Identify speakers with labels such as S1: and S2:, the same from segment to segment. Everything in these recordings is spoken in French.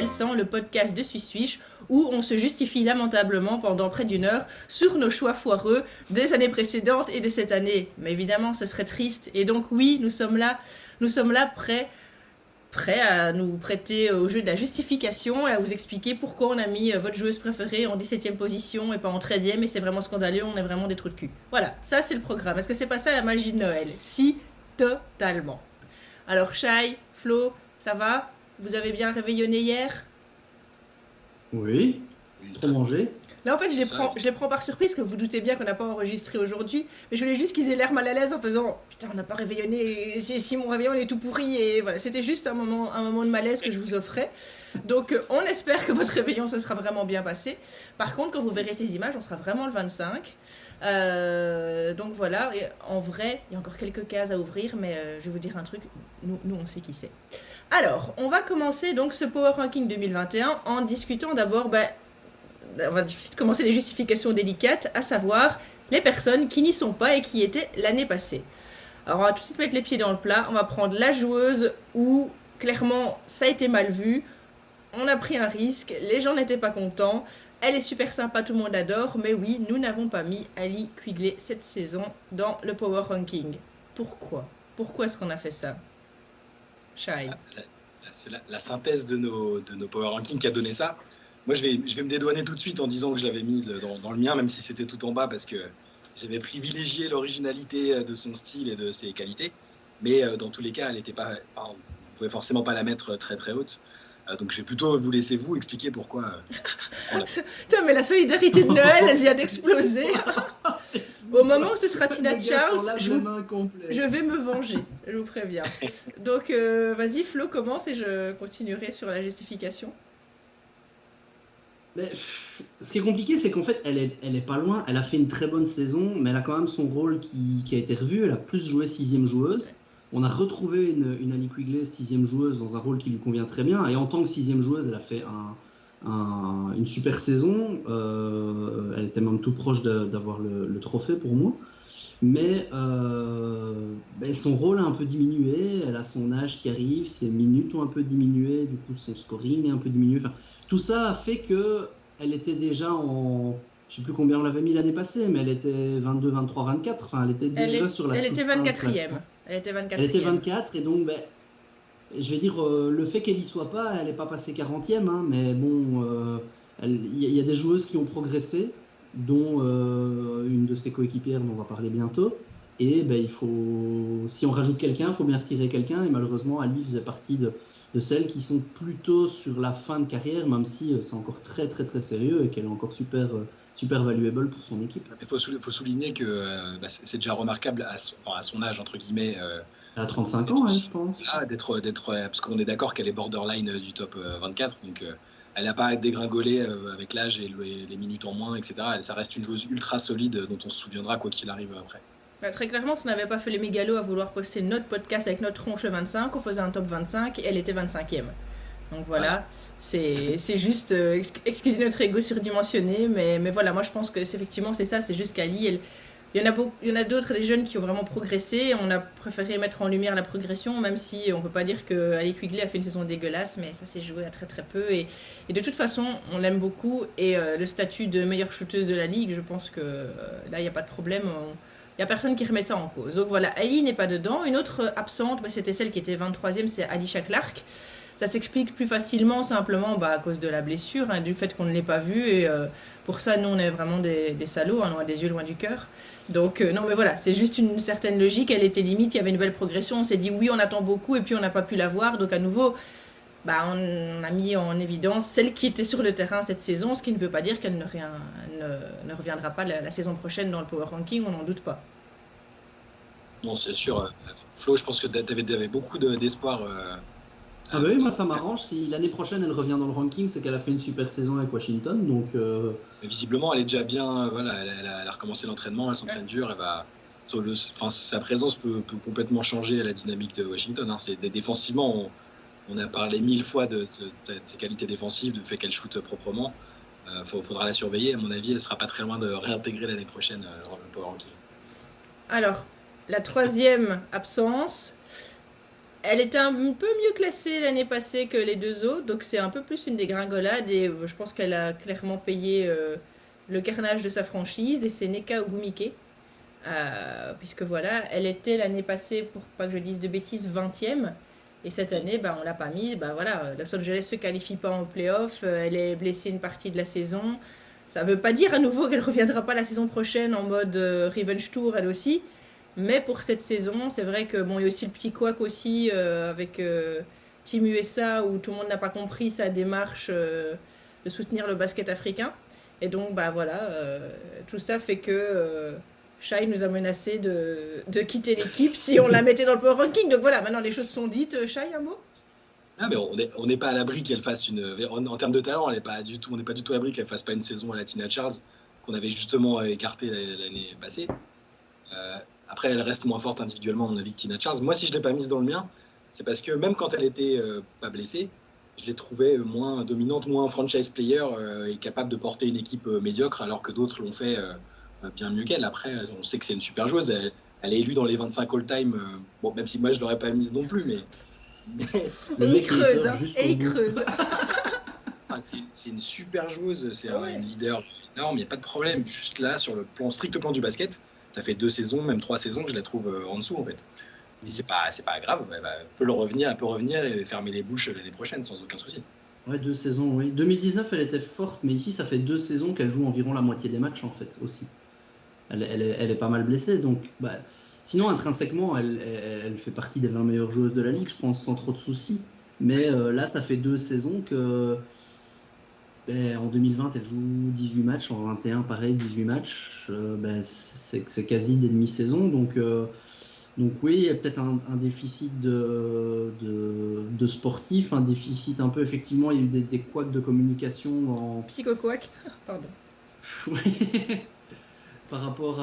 S1: intéressant, le podcast de Swiss où on se justifie lamentablement pendant près d'une heure sur nos choix foireux des années précédentes et de cette année. Mais évidemment, ce serait triste. Et donc oui, nous sommes là prêts à nous prêter au jeu de la justification et à vous expliquer pourquoi on a mis votre joueuse préférée en 17e position et pas en 13e, et c'est vraiment scandaleux, on est vraiment des trous de cul. Voilà, ça c'est le programme. Est-ce que c'est pas ça la magie de Noël? Si, totalement. Alors Shai, Flo, ça va? Vous avez bien réveillonné hier?
S2: Oui, trop mangé.
S1: Là, en fait, je les prends par surprise, que vous doutez bien qu'on n'a pas enregistré aujourd'hui. Mais je voulais juste qu'ils aient l'air mal à l'aise en faisant putain, on n'a pas réveillonné. Si mon réveillon il est tout pourri. Et voilà, c'était juste un moment de malaise que je vous offrais. Donc, on espère que votre réveillon se sera vraiment bien passé. Par contre, quand vous verrez ces images, on sera vraiment le 25. Donc voilà, et en vrai, il y a encore quelques cases à ouvrir, mais je vais vous dire un truc, nous on sait qui c'est. Alors, on va commencer donc ce Power Ranking 2021 en discutant d'abord, on va commencer les justifications délicates, à savoir les personnes qui n'y sont pas et qui étaient l'année passée. Alors on va tout de suite mettre les pieds dans le plat, on va prendre la joueuse où clairement ça a été mal vu, on a pris un risque, les gens n'étaient pas contents, elle est super sympa, tout le monde l'adore, mais oui, nous n'avons pas mis Ali Quigley cette saison dans le Power Ranking. Pourquoi est-ce qu'on a fait ça? Shai.
S3: C'est la synthèse de nos Power Rankings qui a donné ça. Moi, je vais me dédouaner tout de suite en disant que je l'avais mise dans le mien, même si c'était tout en bas, parce que j'avais privilégié l'originalité de son style et de ses qualités. Mais dans tous les cas, elle était pas, on ne pouvait forcément pas la mettre très très haute. Donc, je vais plutôt vous laisser vous expliquer pourquoi.
S1: Putain, mais la solidarité de Noël, elle vient d'exploser. Au moment où ce sera Tina Charles, je vais me venger, je vous préviens. Donc, vas-y, Flo, commence et je continuerai sur la justification.
S2: Mais, ce qui est compliqué, c'est qu'en fait, elle est pas loin. Elle a fait une très bonne saison, mais elle a quand même son rôle qui a été revu. Elle a plus joué 6e joueuse. On a retrouvé une Ali Quigley 6e joueuse dans un rôle qui lui convient très bien. Et en tant que 6e joueuse, elle a fait une super saison. Elle était même tout proche d'avoir le trophée pour moi. Mais son rôle a un peu diminué. Elle a son âge qui arrive, ses minutes ont un peu diminué, du coup son scoring est un peu diminué. Enfin, tout ça a fait qu'elle était déjà je ne sais plus combien on l'avait mis l'année passée, mais elle était 22, 23, 24. Enfin, elle était déjà sur la.
S1: Elle était 24e. Elle était
S2: 24, et donc je vais dire, le fait qu'elle y soit pas, elle n'est pas passée 40e, hein, mais bon, il y a des joueuses qui ont progressé, dont une de ses coéquipières dont on va parler bientôt. Et si on rajoute quelqu'un, il faut bien retirer quelqu'un. Et malheureusement, Ali faisait partie de celles qui sont plutôt sur la fin de carrière, même si c'est encore très très très sérieux et qu'elle est encore super valuable pour son équipe.
S3: Il faut souligner que c'est déjà remarquable à son âge, entre guillemets.
S2: Elle a 35 ans, je pense.
S3: Là, d'être, parce qu'on est d'accord qu'elle est borderline du top 24, donc elle n'a pas dégringolé avec l'âge et les minutes en moins, etc. Ça reste une joueuse ultra solide dont on se souviendra quoi qu'il arrive après.
S1: Très clairement, si on n'avait pas fait les mégalos à vouloir poster notre podcast avec notre tronche 25, on faisait un top 25 et elle était 25e. Donc voilà, c'est juste, excusez notre ego surdimensionné, mais voilà, moi je pense que effectivement c'est ça, c'est juste qu'Ali, il y en a d'autres, des jeunes qui ont vraiment progressé. On a préféré mettre en lumière la progression, même si on ne peut pas dire que Ali Quigley a fait une saison dégueulasse, mais ça s'est joué à très très peu. Et de toute façon, on l'aime beaucoup. Et le statut de meilleure shooteuse de la ligue, je pense que là, il n'y a pas de problème. Il n'y a personne qui remet ça en cause. Donc voilà, Ali n'est pas dedans. Une autre absente, c'était celle qui était 23e, c'est Alisha Clark. Ça s'explique plus facilement, simplement à cause de la blessure, du fait qu'on ne l'ait pas vue. Et pour ça, nous, on est vraiment des salauds, loin des yeux, loin du cœur. Donc non, mais voilà, c'est juste une certaine logique. Elle était limite, il y avait une belle progression. On s'est dit oui, on attend beaucoup, et puis on n'a pas pu la voir. Donc à nouveau, on a mis en évidence celle qui était sur le terrain cette saison, ce qui ne veut pas dire qu'elle ne reviendra pas la saison prochaine dans le Power Ranking, on n'en doute pas.
S3: Non, c'est sûr. Flo, je pense que tu avais beaucoup d'espoir.
S2: Ah bah oui, moi ça m'arrange. Si l'année prochaine elle revient dans le ranking, c'est qu'elle a fait une super saison avec Washington. Donc,
S3: Mais visiblement, elle est déjà bien. Voilà, elle a recommencé l'entraînement, elle s'entraîne dur. Sa présence peut complètement changer la dynamique de Washington. Défensivement, on a parlé 1000 fois de ses qualités défensives, du fait qu'elle shoote proprement. Faudra la surveiller. À mon avis, elle sera pas très loin de réintégrer l'année prochaine le Power Ranking.
S1: Alors, la troisième absence, elle était un peu mieux classée l'année passée que les deux autres, donc c'est un peu plus une dégringolade et je pense qu'elle a clairement payé le carnage de sa franchise et c'est Nneka Ogwumike. Puisque voilà, elle était l'année passée, pour pas que je dise de bêtises, 20e. Et cette année, on l'a pas mise. Voilà, Los Angeles se qualifie pas en playoff. Elle est blessée une partie de la saison. Ça veut pas dire à nouveau qu'elle reviendra pas la saison prochaine en mode Revenge Tour, elle aussi. Mais pour cette saison, c'est vrai que il y a aussi le petit couac aussi avec Team USA où tout le monde n'a pas compris sa démarche de soutenir le basket africain. Et donc, voilà, tout ça fait que Shai nous a menacé de quitter l'équipe si on la mettait dans le power ranking. Donc voilà, maintenant les choses sont dites. Shai, un mot ?
S3: Ah, mais on n'est pas à l'abri qu'elle fasse en termes de talent, on n'est pas du tout à l'abri qu'elle fasse pas une saison à la Tina Charles qu'on avait justement écarté l'année passée. Après, elle reste moins forte individuellement, à mon avis, que Tina Charles. Moi, si je l'ai pas mise dans le mien, c'est parce que même quand elle était pas blessée, je l'ai trouvée moins dominante, moins franchise player et capable de porter une équipe médiocre, alors que d'autres l'ont fait bien mieux qu'elle. Après, on sait que c'est une super joueuse. Elle est élue dans les 25 all-time. Même si moi, je l'aurais pas mise non plus, mais
S1: et il creuse,
S3: c'est une super joueuse, c'est une leader énorme, il n'y a pas de problème. Juste là, sur le strict plan du basket, ça fait 2 saisons, même 3 saisons que je la trouve en dessous en fait. Mais c'est pas grave, elle peut revenir et fermer les bouches l'année prochaine sans aucun souci.
S2: Ouais, 2 saisons, oui. 2019, elle était forte, mais ici, ça fait 2 saisons qu'elle joue environ la moitié des matchs en fait aussi. Elle est pas mal blessée, donc sinon, intrinsèquement, elle fait partie des 20 meilleures joueuses de la ligue, je pense, sans trop de soucis. Mais là, ça fait 2 saisons que en 2020, elle joue 18 matchs, en 21, pareil, 18 matchs. C'est quasi des demi-saisons. Donc oui, il y a peut-être un déficit de sportif, un déficit un peu, effectivement, il y a eu des couacs de communication dans...
S1: Psycho-couac, pardon.
S2: Oui. Par rapport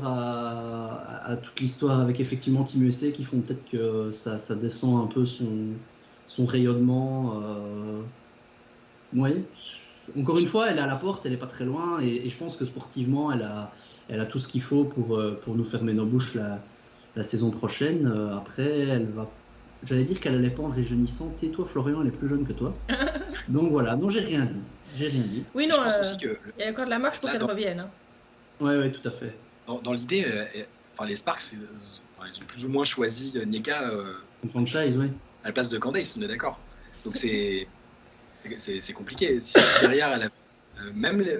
S2: à toute l'histoire avec effectivement Team USA qui font peut-être que ça descend un peu son rayonnement. Oui. Encore une fois, elle est à la porte, elle n'est pas très loin et je pense que sportivement, elle a tout ce qu'il faut pour nous fermer nos bouches la saison prochaine. Après, elle va... J'allais dire qu'elle allait pas en rajeunissant. Tais-toi, Florian, elle est plus jeune que toi. Donc voilà, non, j'ai rien dit.
S1: Oui, non, il y a encore de la marche pour qu'elle revienne. Hein.
S2: Ouais, tout à fait.
S3: Dans l'idée, les Sparks, ils ont plus ou moins choisi Nneka
S2: franchise, oui.
S3: à la place de Candace, on est d'accord. Donc c'est compliqué. Si derrière, elle a,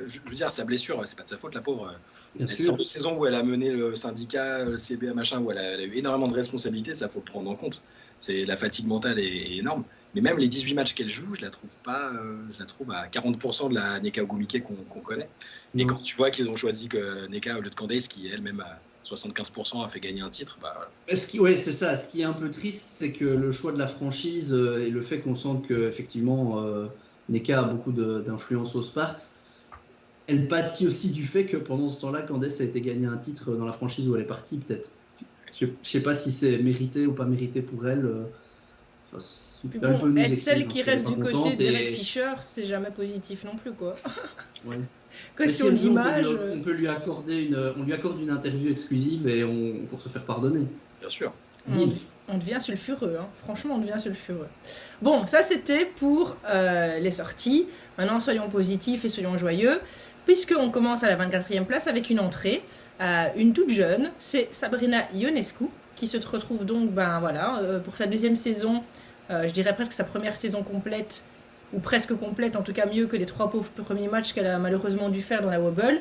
S3: je veux dire, sa blessure, c'est pas de sa faute, la pauvre. Elle sort de saison où elle a mené le syndicat, le CBA, machin, où elle a eu énormément de responsabilités, ça faut le prendre en compte. La fatigue mentale est énorme. Mais même les 18 matchs qu'elle joue, je la trouve à 40% de la Nneka Ogwumike qu'on connaît. Et quand tu vois qu'ils ont choisi que Nneka au lieu de Candace, qui elle-même à 75% a fait gagner un titre,
S2: ouais, c'est ça. Ce qui est un peu triste, c'est que le choix de la franchise et le fait qu'on sente que effectivement Nneka a beaucoup d'influence aux Sparks, elle pâtit aussi du fait que pendant ce temps-là, Candace a été gagner un titre dans la franchise où elle est partie, peut-être. Je sais pas si c'est mérité ou pas mérité pour elle.
S1: Être celle qui reste du côté d'Eric Fisher, c'est jamais positif non plus, quoi. Ouais. Question d'image.
S2: On lui accorde une interview exclusive et pour se faire pardonner.
S3: Bien sûr.
S1: On devient sulfureux, hein. Franchement, on devient sulfureux. Bon, ça c'était pour les sorties. Maintenant, soyons positifs et soyons joyeux, puisqu'on commence à la 24e place avec une entrée, une toute jeune, c'est Sabrina Ionescu, qui se retrouve donc pour sa 2e saison, je dirais presque sa première saison complète, ou presque complète, en tout cas mieux que les 3 pauvres premiers matchs qu'elle a malheureusement dû faire dans la Wobble.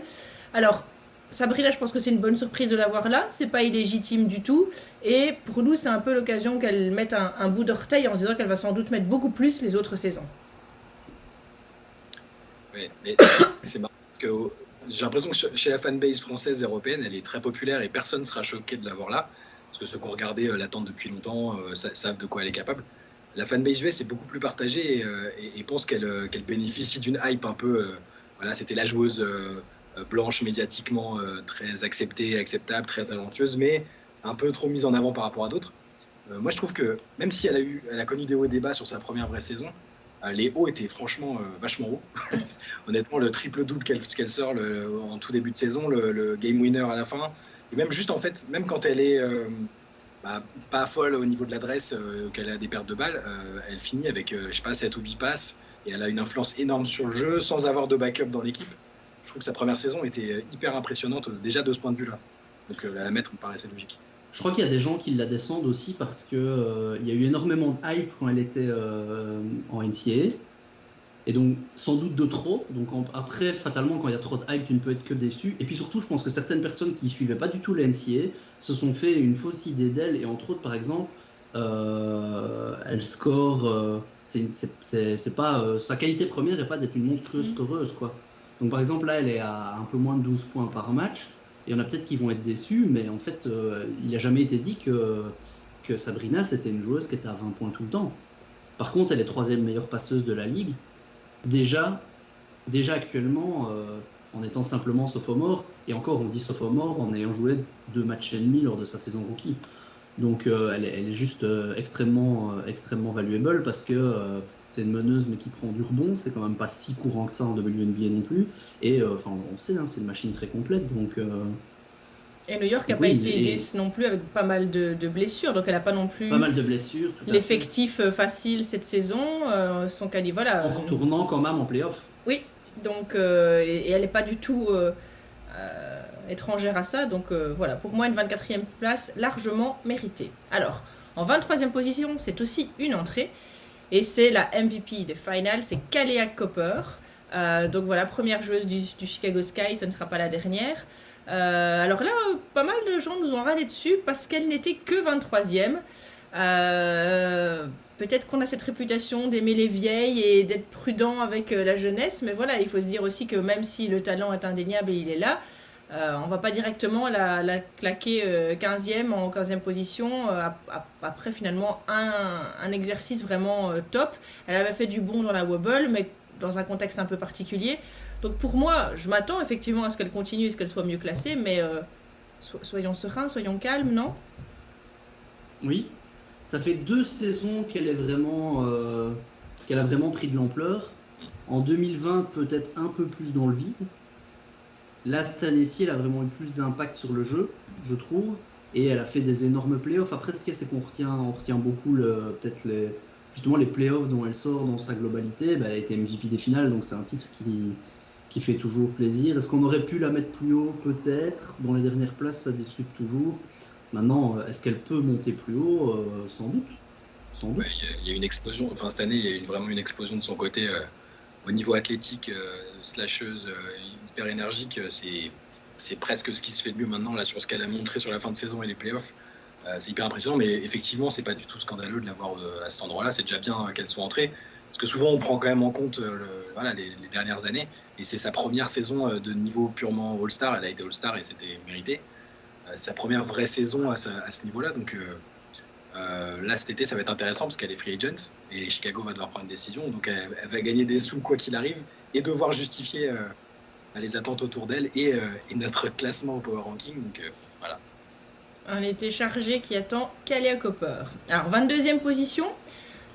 S1: Alors, Sabrina, je pense que c'est une bonne surprise de l'avoir là, c'est pas illégitime du tout, et pour nous, c'est un peu l'occasion qu'elle mette un bout d'orteil en se disant qu'elle va sans doute mettre beaucoup plus les autres saisons.
S3: Oui, mais c'est marrant, parce que j'ai l'impression que chez la fanbase française et européenne, elle est très populaire et personne ne sera choqué de l'avoir là, parce que ceux qui ont regardé l'attente depuis longtemps savent de quoi elle est capable. La fanbase US est beaucoup plus partagée et pense qu'elle bénéficie d'une hype un peu. C'était la joueuse blanche médiatiquement très acceptée, acceptable, très talentueuse, mais un peu trop mise en avant par rapport à d'autres. Moi, je trouve que même si elle a connu des hauts et des bas sur sa première vraie saison, les hauts étaient franchement vachement hauts. Honnêtement, le triple-double qu'elle sort en tout début de saison, le game winner à la fin, et même juste en fait, même quand elle est pas folle au niveau de l'adresse, qu'elle a des pertes de balles, elle finit avec, 7 ou 8 passes, et elle a une influence énorme sur le jeu, sans avoir de backup dans l'équipe. Je trouve que sa première saison était hyper impressionnante, déjà de ce point de vue-là. Donc la mettre me paraissait logique.
S2: Je crois qu'il y a des gens qui la descendent aussi parce que il y a eu énormément de hype quand elle était en NCAA. Et donc, sans doute de trop. Donc, après, fatalement, quand il y a trop de hype, tu ne peux être que déçu. Et puis surtout, je pense que certaines personnes qui ne suivaient pas du tout la NCAA se sont fait une fausse idée d'elle. Et entre autres, par exemple, elle score. C'est pas, sa qualité première n'est pas d'être une monstrueuse scoreuse, quoi. Donc, par exemple, là, elle est à un peu moins de 12 points par match. Il y en a peut-être qui vont être déçus, mais en fait, il n'a jamais été dit que Sabrina, c'était une joueuse qui était à 20 points tout le temps. Par contre, elle est 3e meilleure passeuse de la ligue. Déjà actuellement, en étant simplement sophomore, et encore on dit sophomore en ayant joué 2 matchs et demi lors de sa saison rookie. Donc elle est juste extrêmement valuable parce que c'est une meneuse mais qui prend du rebond, c'est quand même pas si courant que ça en WNBA non plus. Et on sait, c'est une machine très complète. Donc,
S1: et New York n'a pas été aidée non plus avec pas mal de blessures, donc elle n'a pas non plus
S2: pas mal de blessures,
S1: l'effectif facile cette saison. Son quali, voilà.
S2: En retournant quand même en play-off.
S1: Oui, donc et elle n'est pas du tout étrangère à ça, donc voilà, pour moi une 24e place largement méritée. Alors, en 23e position, c'est aussi une entrée, et c'est la MVP des finals, c'est Kahleah Copper. Donc voilà, première joueuse du Chicago Sky, ce ne sera pas la dernière. Alors là, pas mal de gens nous ont râlé dessus parce qu'elle n'était que 23e. Peut-être qu'on a cette réputation d'aimer les vieilles et d'être prudent avec la jeunesse, mais voilà, il faut se dire aussi que même si le talent est indéniable et il est là, on va pas directement la claquer 15e en 15e position après finalement un exercice vraiment top. Elle avait fait du bon dans la wobble, mais dans un contexte un peu particulier. Donc pour moi, je m'attends effectivement à ce qu'elle continue et ce qu'elle soit mieux classée, mais soyons sereins, soyons calmes, non ?
S2: Oui, ça fait 2 saisons qu'elle a vraiment pris de l'ampleur. En 2020, peut-être un peu plus dans le vide. Là, cette année-ci, elle a vraiment eu plus d'impact sur le jeu, je trouve. Et elle a fait des énormes playoffs. Après, ce qu'il y a, c'est qu'on retient beaucoup justement les playoffs dont elle sort dans sa globalité. Elle a été MVP des finales, donc c'est un titre qui fait toujours plaisir. Est-ce qu'on aurait pu la mettre plus haut? Peut-être. Dans les dernières places, ça discute toujours. Maintenant, est-ce qu'elle peut monter plus haut? Sans doute.
S3: Ouais, il y a une explosion. Enfin, cette année, il y a vraiment une explosion de son côté au niveau athlétique, slasheuse, hyper énergique. C'est presque ce qui se fait de mieux maintenant là, sur ce qu'elle a montré sur la fin de saison et les playoffs. C'est hyper impressionnant, mais effectivement, c'est pas du tout scandaleux de l'avoir à cet endroit-là. C'est déjà bien qu'elle soit entrée. Parce que souvent, on prend quand même en compte les dernières années. Et c'est sa première saison de niveau purement All-Star. Elle a été All-Star et c'était mérité. Sa première vraie saison à ce niveau-là. Donc là, cet été, ça va être intéressant parce qu'elle est free agent. Et Chicago va devoir prendre une décision. Donc elle va gagner des sous quoi qu'il arrive. Et devoir justifier les attentes autour d'elle et notre classement au Power Ranking. Donc voilà.
S1: Un été chargé qui attend Kahleah Copper. Alors, 22e position.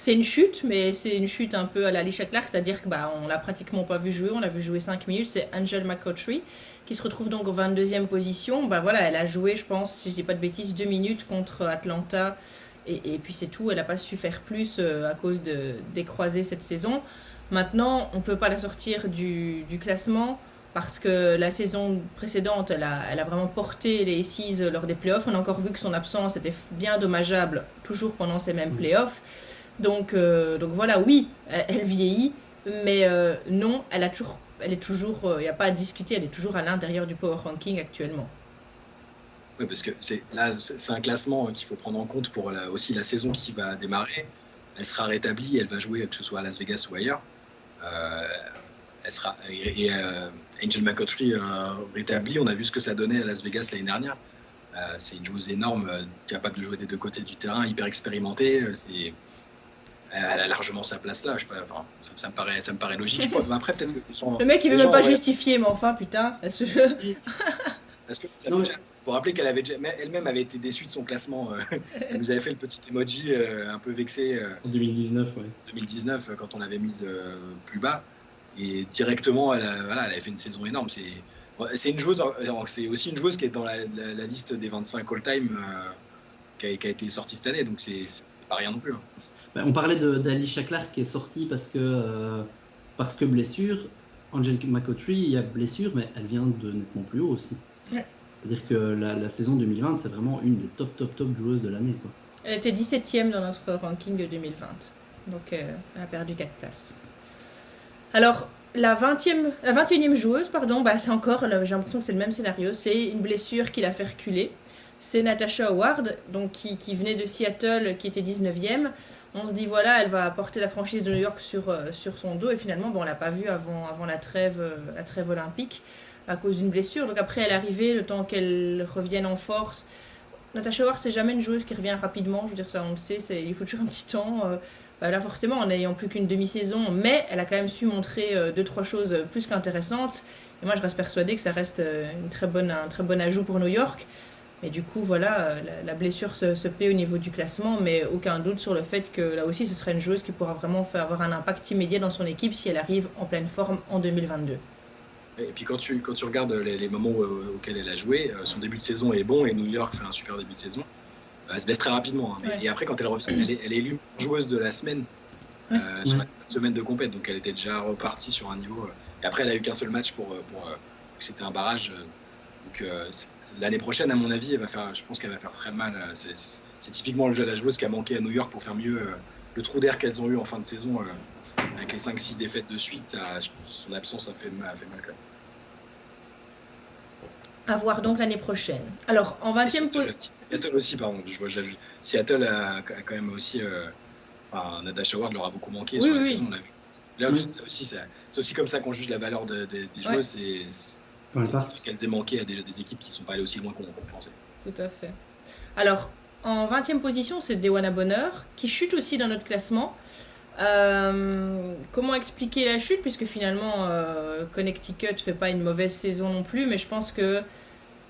S1: C'est une chute, mais c'est une chute un peu à la Alicia Clark, c'est-à-dire qu'on l'a pratiquement pas vu jouer, on l'a vu jouer 5 minutes, c'est Angel McCoughtry qui se retrouve donc en 22e position. Elle a joué, je pense, si je dis pas de bêtises, 2 minutes contre Atlanta, et puis c'est tout, elle n'a pas su faire plus à cause des croisés cette saison. Maintenant, on peut pas la sortir du classement, parce que la saison précédente, elle a vraiment porté les Aces lors des playoffs. On a encore vu que son absence était bien dommageable, toujours pendant ces mêmes playoffs. Donc voilà, oui, elle vieillit, mais non, elle est toujours, il n'y a pas à discuter, elle est toujours à l'intérieur du Power Ranking actuellement.
S3: Oui, parce que c'est un classement qu'il faut prendre en compte pour aussi la saison qui va démarrer. Elle sera rétablie, elle va jouer, que ce soit à Las Vegas ou ailleurs. Elle sera, et Angel McCoughtry rétablie, on a vu ce que ça donnait à Las Vegas l'année dernière. C'est une joueuse énorme, capable de jouer des deux côtés du terrain, hyper expérimentée. Elle a largement sa place là. Je sais pas, enfin, ça me paraît logique. Je crois. Après, peut-être que
S1: le mec il veut même pas justifier, mais enfin putain.
S3: Parce que ça pour rappeler qu'elle avait elle-même avait été déçue de son classement. Elle nous avait fait le petit emoji un peu vexé.
S2: En 2019, ouais.
S3: 2019, quand on l'avait mise plus bas. Et directement, elle avait fait une saison énorme. C'est une joueuse. C'est aussi une joueuse qui est dans la liste des 25 all-time qui a été sorti cette année, donc c'est pas rien non plus. Hein.
S2: On parlait d'Alicia Clark qui est sortie parce que blessure. Angel McCoughtry, il y a blessure, mais elle vient de nettement plus haut aussi.
S1: Ouais.
S2: C'est-à-dire que la saison 2020, c'est vraiment une des top joueuses de l'année, quoi.
S1: Elle était 17e dans notre ranking de 2020. Donc elle a perdu 4 places. Alors, la 21e joueuse, c'est encore, j'ai l'impression que c'est le même scénario. C'est une blessure qui l'a fait reculer. C'est Natasha Howard, donc qui venait de Seattle, qui était 19e. On se dit, voilà, elle va porter la franchise de New York sur son dos. Et finalement, on ne l'a pas vue avant la trêve olympique à cause d'une blessure. Donc après, elle est arrivée, le temps qu'elle revienne en force. Natasha Howard, c'est jamais une joueuse qui revient rapidement. Je veux dire, ça, on le sait, il faut toujours un petit temps. Là, forcément, en n'ayant plus qu'une demi-saison, mais elle a quand même su montrer 2-3 choses plus qu'intéressantes. Et moi, je reste persuadée que ça reste un très bon ajout pour New York. Mais du coup, voilà, la blessure se paie au niveau du classement, mais aucun doute sur le fait que là aussi, ce serait une joueuse qui pourra vraiment avoir un impact immédiat dans son équipe si elle arrive en pleine forme en 2022.
S3: Et puis quand tu regardes les moments auxquels elle a joué, son début de saison est bon et New York fait un super début de saison. Elle se blesse très rapidement. Hein. Ouais. Et après, quand elle revient, elle est élue joueuse de la semaine, sur la semaine de compète, donc elle était déjà repartie sur un niveau. Et après, elle a eu qu'un seul match pour c'était un barrage. Donc l'année prochaine, à mon avis, je pense qu'elle va faire très mal. C'est typiquement la joueuse qui a manqué à New York pour faire mieux. Le trou d'air qu'elles ont eu en fin de saison, avec les 5-6 défaites de suite, son absence a fait mal quand même.
S1: À voir donc l'année prochaine. Alors, en 20e position.
S3: Seattle aussi, pardon. Seattle a quand même aussi. Natasha Howard leur a beaucoup manqué sur la saison, on l'a vu. Là, c'est aussi comme ça qu'on juge la valeur des joueuses. C'est qu'elles aient manqué à des équipes qui ne sont pas allées aussi loin qu'on pensait.
S1: Tout à fait. Alors, en 20e position, c'est Dewana Bonner, qui chute aussi dans notre classement. Comment expliquer la chute, puisque finalement Connecticut ne fait pas une mauvaise saison non plus, mais je pense que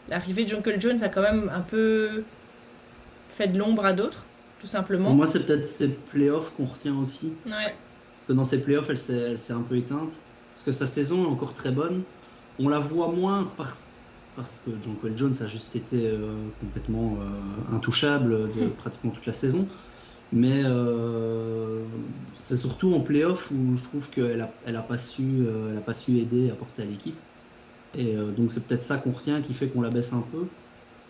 S1: l'arrivée de Jonquel Jones a quand même un peu fait de l'ombre à d'autres, tout simplement.
S2: Pour moi, c'est peut-être ces playoffs qu'on retient aussi.
S1: Ouais.
S2: Parce que dans ces playoffs, elle s'est un peu éteinte. Parce que sa saison est encore très bonne. On la voit moins parce que Jonquel Jones a juste été complètement intouchable de pratiquement toute la saison. Mais c'est surtout en play-off où je trouve qu'elle a pas su aider, apporter à l'équipe. Et donc c'est peut-être ça qu'on retient, qui fait qu'on la baisse un peu.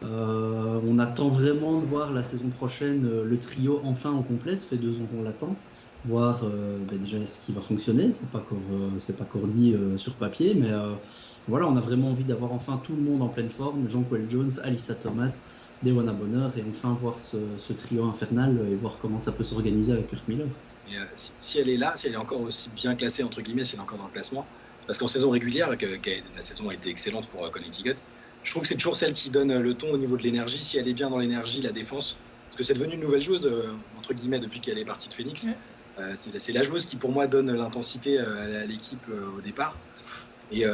S2: On attend vraiment de voir la saison prochaine le trio enfin en complet. Ça fait 2 ans qu'on l'attend. Voir déjà ce qui va fonctionner. C'est pas encore dit sur papier, mais voilà, on a vraiment envie d'avoir enfin tout le monde en pleine forme. Jonquel Jones, Alyssa Thomas, Dewana Bonner, et enfin voir ce trio infernal et voir comment ça peut s'organiser avec Kurt Miller.
S3: Et, si elle est là, si elle est encore aussi bien classée, entre guillemets, si elle est encore dans le classement, c'est parce qu'en saison régulière, la saison a été excellente pour Connecticut, je trouve que c'est toujours celle qui donne le ton au niveau de l'énergie, si elle est bien dans l'énergie, la défense, parce que c'est devenu une nouvelle joueuse, entre guillemets, depuis qu'elle est partie de Phoenix. C'est la joueuse qui, pour moi, donne l'intensité à l'équipe au départ. Et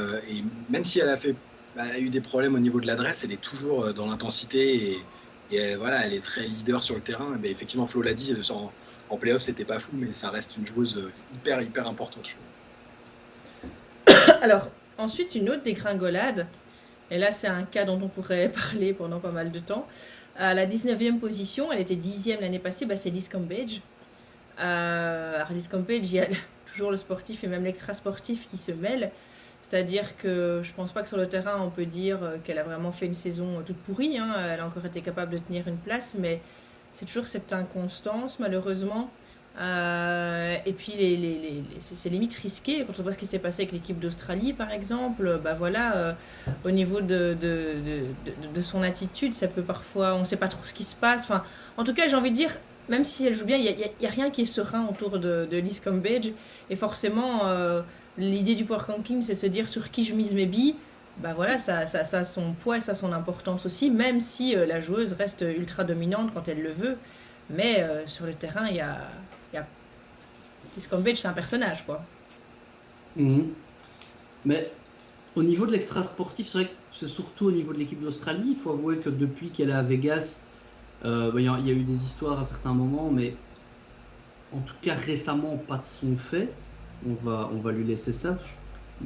S3: même si elle a eu des problèmes au niveau de l'adresse, elle est toujours dans l'intensité et voilà, elle est très leader sur le terrain. Mais effectivement, Flo l'a dit, en play-off, c'était pas fou, mais ça reste une joueuse hyper importante.
S1: Alors, ensuite, une autre dégringolade. Et là, c'est un cas dont on pourrait parler pendant pas mal de temps. À la 19e position, elle était 10e l'année passée, c'est Liz Cambage. Alors, Liz Cambage, il y a toujours le sportif et même l'extra-sportif qui se mêlent. C'est-à-dire que je pense pas que sur le terrain, on peut dire qu'elle a vraiment fait une saison toute pourrie. Hein. Elle a encore été capable de tenir une place, mais c'est toujours cette inconstance, malheureusement. Et puis, c'est limite risqué. Quand on voit ce qui s'est passé avec l'équipe d'Australie, par exemple, au niveau de son attitude, ça peut parfois... On ne sait pas trop ce qui se passe. Enfin, en tout cas, j'ai envie de dire, même si elle joue bien, il n'y a rien qui est serein autour de Liz Cambage. Et forcément... l'idée du power ranking, c'est de se dire sur qui je mise mes billes. Ça a son poids et ça a son importance aussi, même si la joueuse reste ultra dominante quand elle le veut. Mais sur le terrain, il y a Liz Cambage, c'est un personnage, quoi.
S2: Mais au niveau de l'extra sportif, c'est vrai que c'est surtout au niveau de l'équipe d'Australie. Il faut avouer que depuis qu'elle est à Vegas, il y a eu des histoires à certains moments, mais en tout cas récemment, pas de son fait. On va lui laisser ça,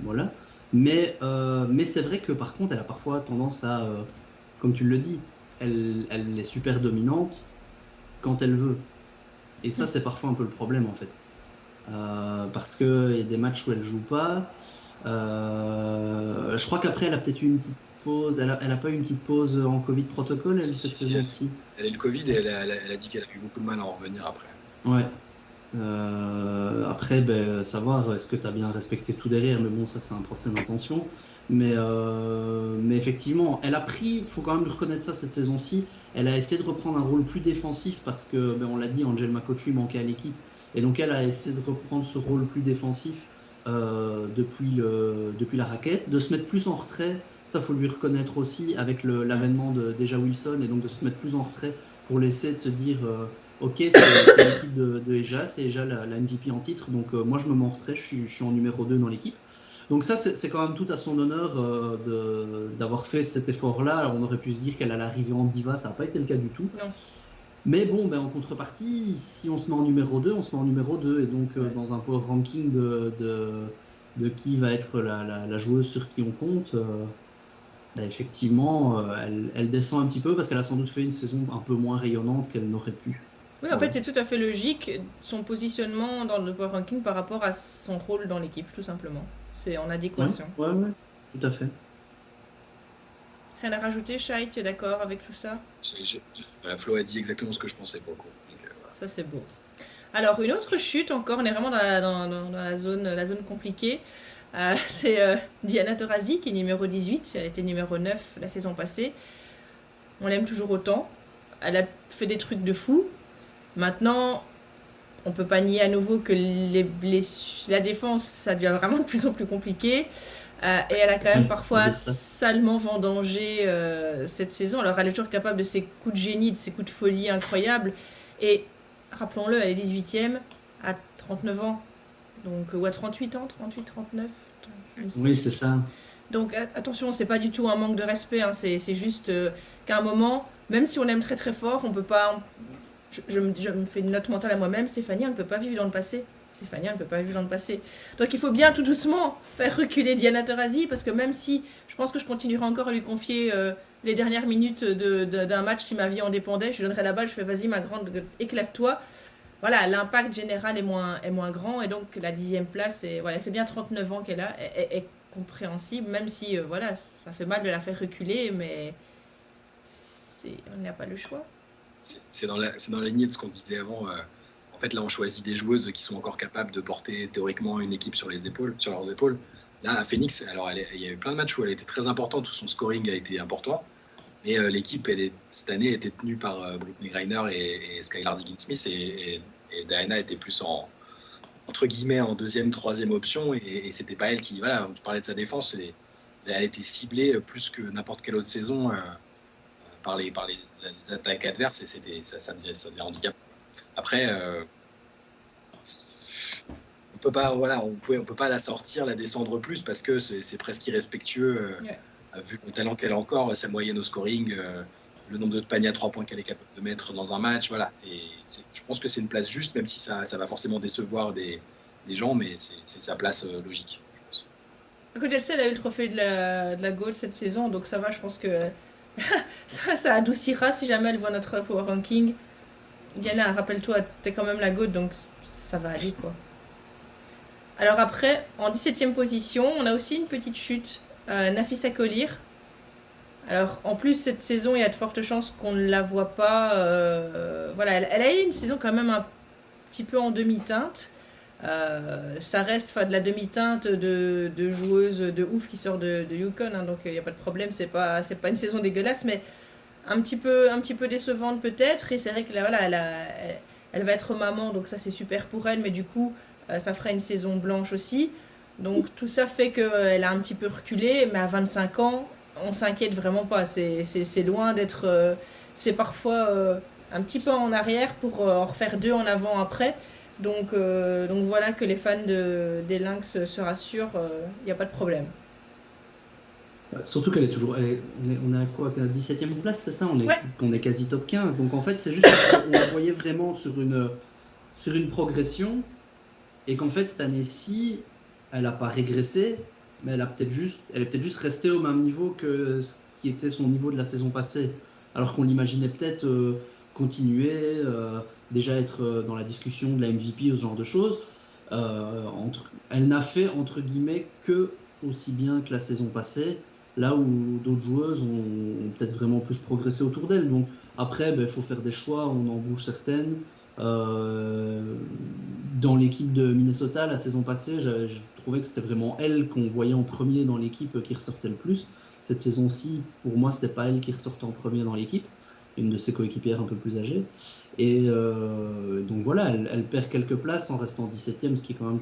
S2: voilà. Mais c'est vrai que par contre, elle a parfois tendance à, comme tu le dis, elle est super dominante quand elle veut. Et ça, c'est parfois un peu le problème en fait. Parce qu'il y a des matchs où elle joue pas. Je crois qu'après, elle a peut-être eu une petite pause. Elle a pas eu une petite pause en Covid protocole, cette saison-ci.
S3: Elle a eu le Covid et elle a dit qu'elle a eu beaucoup de mal à en revenir après.
S2: Ouais. Après, savoir est-ce que tu as bien respecté tout derrière, mais bon, ça c'est un procès d'intention. Mais effectivement, elle a pris, il faut quand même lui reconnaître ça cette saison-ci, elle a essayé de reprendre un rôle plus défensif parce que, on l'a dit, Angel McCoughtry manquait à l'équipe. Et donc elle a essayé de reprendre ce rôle plus défensif depuis la raquette, de se mettre plus en retrait, ça faut lui reconnaître aussi avec l'avènement de Deja Wilson, et donc de se mettre plus en retrait pour laisser de se dire... ok, c'est l'équipe de Eja, c'est Eja la MVP en titre, donc moi je me mets en retrait, je suis en numéro 2 dans l'équipe. Donc ça, c'est quand même tout à son honneur d'avoir fait cet effort-là. Alors, on aurait pu se dire qu'elle allait arriver en diva, ça n'a pas été le cas du tout.
S1: Non.
S2: Mais bon, en contrepartie, si on se met en numéro 2, on se met en numéro 2. Et donc, dans un power ranking de qui va être la joueuse sur qui on compte, effectivement, elle descend un petit peu parce qu'elle a sans doute fait une saison un peu moins rayonnante qu'elle n'aurait pu.
S1: Oui, en fait, c'est tout à fait logique, son positionnement dans le power ranking par rapport à son rôle dans l'équipe, tout simplement. C'est en adéquation.
S2: Ouais, tout à fait.
S1: Rien à rajouter, Shai, tu es d'accord avec tout ça?
S3: Flo a dit exactement ce que je pensais pour le coup. Donc,
S1: ça, c'est beau. Alors, une autre chute encore, on est vraiment dans la zone compliquée. C'est Diana Taurasi qui est numéro 18, elle était numéro 9 la saison passée. On l'aime toujours autant. Elle a fait des trucs de fou. Maintenant, on peut pas nier à nouveau que la défense, ça devient vraiment de plus en plus compliqué. Et elle a quand même parfois salement vendangé cette saison. Alors, elle est toujours capable de ses coups de génie, de ses coups de folie incroyables. Et rappelons-le, elle est 18e à 39 ans. Donc, ou à 38 ans, 38, 39.
S2: Oui, c'est ça.
S1: Donc, attention, c'est pas du tout un manque de respect. Hein. C'est juste qu'à un moment, même si on aime très très fort, on peut pas... Je me fais une note mentale à moi-même, Stéphanie, on ne peut pas vivre dans le passé. Stéphanie, on ne peut pas vivre dans le passé. Donc il faut bien tout doucement faire reculer Diana Taurasi, parce que même si je pense que je continuerai encore à lui confier les dernières minutes d'un match, si ma vie en dépendait, je lui donnerais la balle, je fais vas-y ma grande, éclate-toi. Voilà, l'impact général est moins grand, et donc la 10e place, c'est bien 39 ans qu'elle a, est compréhensible, même si voilà, ça fait mal de la faire reculer, mais on n'a pas le choix.
S3: C'est dans la lignée de ce qu'on disait avant. En fait, là, on choisit des joueuses qui sont encore capables de porter théoriquement une équipe sur leurs épaules. Là, à Phoenix, alors il y a eu plein de matchs où elle était très importante, où son scoring a été important. Mais l'équipe, cette année, était tenue par Brittney Griner et Skylar Diggins-Smith, et Diana était plus entre guillemets en deuxième, troisième option, et c'était pas elle qui, voilà, tu parlais de sa défense, elle était ciblée plus que n'importe quelle autre saison par les attaques adverses, et ça devient handicapant. Après, on peut pas, voilà, on peut pas la sortir, la descendre plus, parce que c'est presque irrespectueux, vu le talent qu'elle a encore, sa moyenne au scoring, le nombre de paniers à 3 points qu'elle est capable de mettre dans un match. Voilà, je pense que c'est une place juste, même si ça va forcément décevoir des gens, mais c'est sa place logique.
S1: Écoute, elle a eu le trophée de la GOAT cette saison, donc ça va, je pense que ça adoucira si jamais elle voit notre power ranking. Diana, rappelle-toi, t'es quand même la GOAT, donc ça va aller, quoi. Alors après, en 17e position, on a aussi une petite chute, Nafisa Collier. Alors, en plus, cette saison, il y a de fortes chances qu'on ne la voit pas. Voilà, elle a eu une saison quand même un petit peu en demi-teinte. Ça reste de la demi-teinte de joueuses de ouf qui sort de Yukon, hein, donc il n'y a pas de problème, c'est pas une saison dégueulasse, mais un petit peu décevante peut-être. Et c'est vrai que là, voilà, elle va être maman, donc ça c'est super pour elle, mais du coup ça fera une saison blanche aussi, donc tout ça fait qu'elle a un petit peu reculé, mais à 25 ans on s'inquiète vraiment pas, c'est loin d'être c'est parfois un petit peu en arrière pour en refaire 2 en avant après. Donc voilà, que les fans des Lynx se rassurent, il n'y a pas de problème.
S2: Surtout qu'elle est toujours... on est à quoi, 17e place, c'est ça, on est quasi top 15. Donc en fait, c'est juste qu'on la voyait vraiment sur une progression, et qu'en fait, cette année-ci, elle n'a pas régressé, mais elle est peut-être juste restée au même niveau que ce qui était son niveau de la saison passée. alors qu'on l'imaginait peut-être continuer, déjà être dans la discussion de la MVP ou ce genre de choses. Elle n'a fait entre guillemets que aussi bien que la saison passée, là où d'autres joueuses ont peut-être vraiment plus progressé autour d'elle. Donc après, il faut faire des choix, on en bouge certaines. Dans l'équipe de Minnesota la saison passée, je trouvais que c'était vraiment elle qu'on voyait en premier dans l'équipe qui ressortait le plus. Cette saison-ci, pour moi, c'était pas elle qui ressortait en premier dans l'équipe, une de ses coéquipières un peu plus âgée. Et donc voilà, elle perd quelques places en restant 17e, ce qui est quand même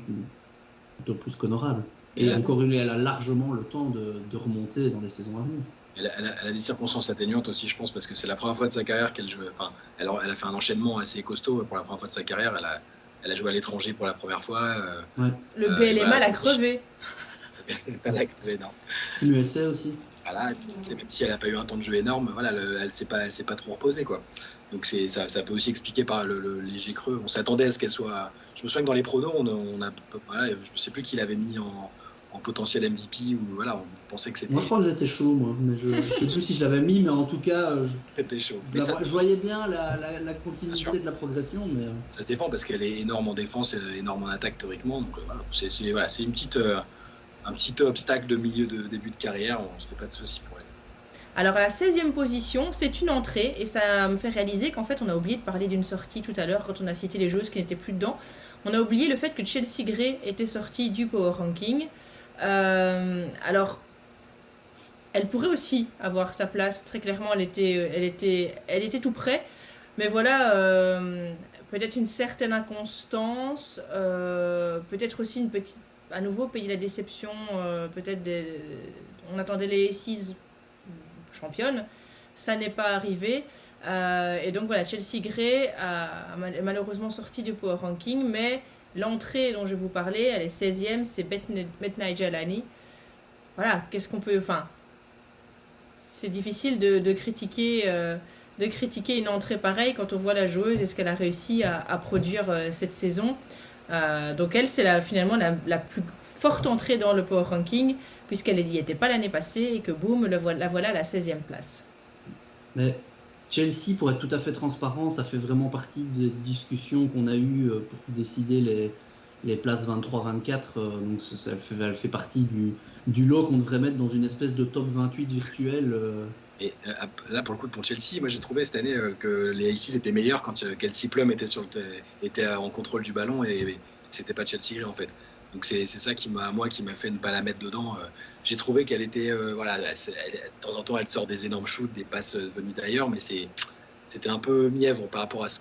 S2: plutôt plus qu'honorable. Et encore une, elle a largement le temps de remonter dans les saisons à venir.
S3: Elle a des circonstances atténuantes aussi, je pense, parce que c'est la première fois de sa carrière qu'elle joue. Enfin, elle a fait un enchaînement assez costaud pour la première fois de sa carrière. Elle a joué à l'étranger pour la première fois.
S1: Ouais. Le BLMA l'a crevé.
S3: Non.
S2: Team USA aussi.
S3: Voilà, même si elle n'a pas eu un temps de jeu énorme, voilà, elle s'est pas trop reposée, quoi. Donc ça peut aussi expliquer par le léger creux. On s'attendait à ce qu'elle soit. Je me souviens que dans les pronos, voilà, je ne sais plus qui l'avait mis en potentiel MVP, ou voilà, on pensait que c'était.
S2: Moi je crois que j'étais chaud, moi, mais je ne sais plus si je l'avais mis, mais en tout cas
S3: c'était chaud.
S2: Je voyais bien la continuité de la progression, mais
S3: ça se défend parce qu'elle est énorme en défense et énorme en attaque théoriquement, donc voilà, c'est une petite un petit obstacle de milieu de début de carrière, on ne se fait pas de soucis pour elle.
S1: Alors à la 16e position, c'est une entrée, et ça me fait réaliser qu'en fait on a oublié de parler d'une sortie tout à l'heure quand on a cité les joueuses qui n'étaient plus dedans. On a oublié le fait que Chelsea Gray était sortie du Power Ranking. Alors, elle pourrait aussi avoir sa place, très clairement, elle était tout près, mais voilà, peut-être une certaine inconstance, peut-être aussi une petite, à nouveau, payer la déception, peut-être on attendait les Aces championnes, ça n'est pas arrivé, et donc voilà, Chelsea Gray est malheureusement sortie du Power Ranking, mais l'entrée dont je vais vous parler, elle est 16e, c'est Betnay Jalani. Voilà, qu'est-ce qu'on peut... Enfin, c'est difficile de critiquer une entrée pareille quand on voit la joueuse et ce qu'elle a réussi à produire cette saison. Donc elle, c'est finalement la plus forte entrée dans le Power Ranking, puisqu'elle n'y était pas l'année passée, et que boum, la voilà à la 16e place.
S2: Mais Chelsea, pour être tout à fait transparent, ça fait vraiment partie des discussions qu'on a eues pour décider les places 23-24. Donc elle fait partie du lot qu'on devrait mettre dans une espèce de top 28 virtuel.
S3: Et là, pour le coup, pour Chelsea, moi j'ai trouvé cette année que les Aces étaient meilleurs quand Kelsey Plum était en contrôle du ballon, et c'était pas Chelsea en fait. Donc c'est ça qui m'a fait ne pas la mettre dedans. J'ai trouvé qu'elle était, voilà, de temps en temps elle sort des énormes shoots, des passes venues d'ailleurs, mais c'était un peu mièvre par rapport à ce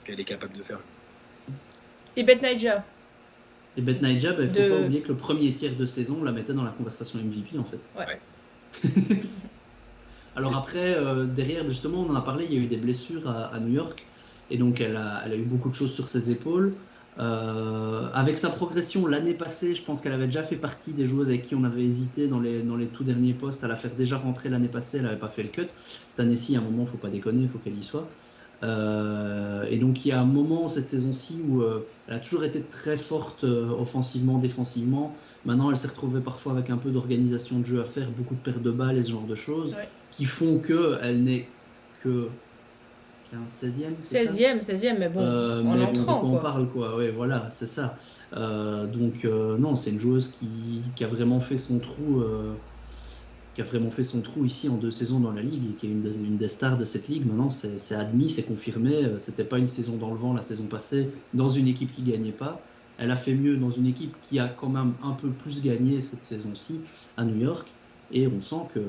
S3: qu'elle est capable de faire.
S1: Et Betnaija.
S2: Il ne faut pas oublier que le premier tiers de saison, on la mettait dans la conversation MVP en fait.
S1: Ouais.
S2: Alors après, derrière, justement, on en a parlé, il y a eu des blessures à New York, et donc elle a eu beaucoup de choses sur ses épaules. Avec sa progression l'année passée, je pense qu'elle avait déjà fait partie des joueuses avec qui on avait hésité dans les tout derniers postes à la faire déjà rentrer l'année passée. Elle n'avait pas fait le cut. Cette année-ci, à un moment, il ne faut pas déconner, il faut qu'elle y soit. Et donc il y a un moment cette saison-ci où elle a toujours été très forte offensivement, défensivement. Maintenant, elle s'est retrouvée parfois avec un peu d'organisation de jeu à faire, beaucoup de pertes de balles et ce genre de choses, qui font qu'elle n'est que
S1: 16e, mais bon, en entrant.
S2: On parle, quoi. Ouais, voilà, c'est ça. Donc, non, c'est une joueuse qui a vraiment fait son trou. Qui a vraiment fait son trou ici en 2 saisons dans la ligue, et qui est une des stars de cette ligue. Maintenant, c'est admis, c'est confirmé. C'était pas une saison dans le vent la saison passée, dans une équipe qui gagnait pas. Elle a fait mieux dans une équipe qui a quand même un peu plus gagné cette saison-ci à New York. Et on sent que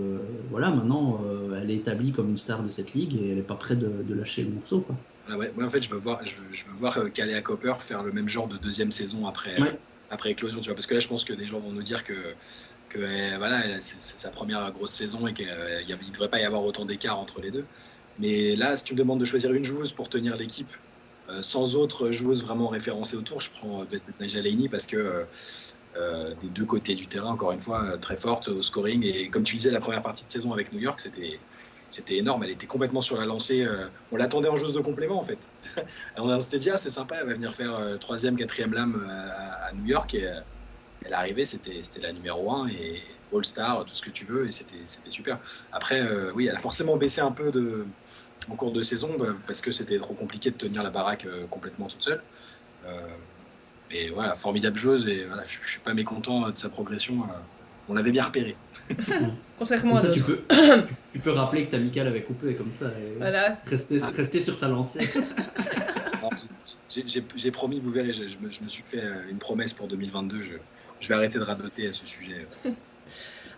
S2: voilà, maintenant, elle est établie comme une star de cette ligue, et elle n'est pas prête de lâcher le morceau, quoi.
S3: Ah ouais, moi en fait, je veux voir Kalea Copper faire le même genre de deuxième saison après éclosion, tu vois, parce que là, je pense que des gens vont nous dire que voilà, c'est sa première grosse saison et qu'il ne devrait pas y avoir autant d'écart entre les deux. Mais là, si tu me demandes de choisir une joueuse pour tenir l'équipe, sans autre joueuse vraiment référencée autour, je prends Betnay Jalani, parce que des deux côtés du terrain, encore une fois, très forte au scoring. Et comme tu disais, la première partie de saison avec New York, c'était énorme. Elle était complètement sur la lancée. On l'attendait en joueuse de complément, en fait. On s'était dit, c'est sympa, elle va venir faire 3e, 4e lame à New York. Et elle est arrivée, c'était la numéro 1. Et All-Star, tout ce que tu veux, et c'était super. Après, oui, elle a forcément baissé un peu en cours de saison, parce que c'était trop compliqué de tenir la baraque complètement toute seule. Mais voilà, formidable joueuse, et voilà, je suis pas mécontent de sa progression. On l'avait bien repéré.
S1: Contrairement à
S2: Comme ça,
S1: d'autres.
S2: tu peux rappeler que Michael avait coupé comme ça. Et
S1: Voilà.
S2: rester sur ta lancée.
S3: Alors, j'ai promis, vous verrez, je me suis fait une promesse pour 2022. Je vais arrêter de radoter à ce sujet.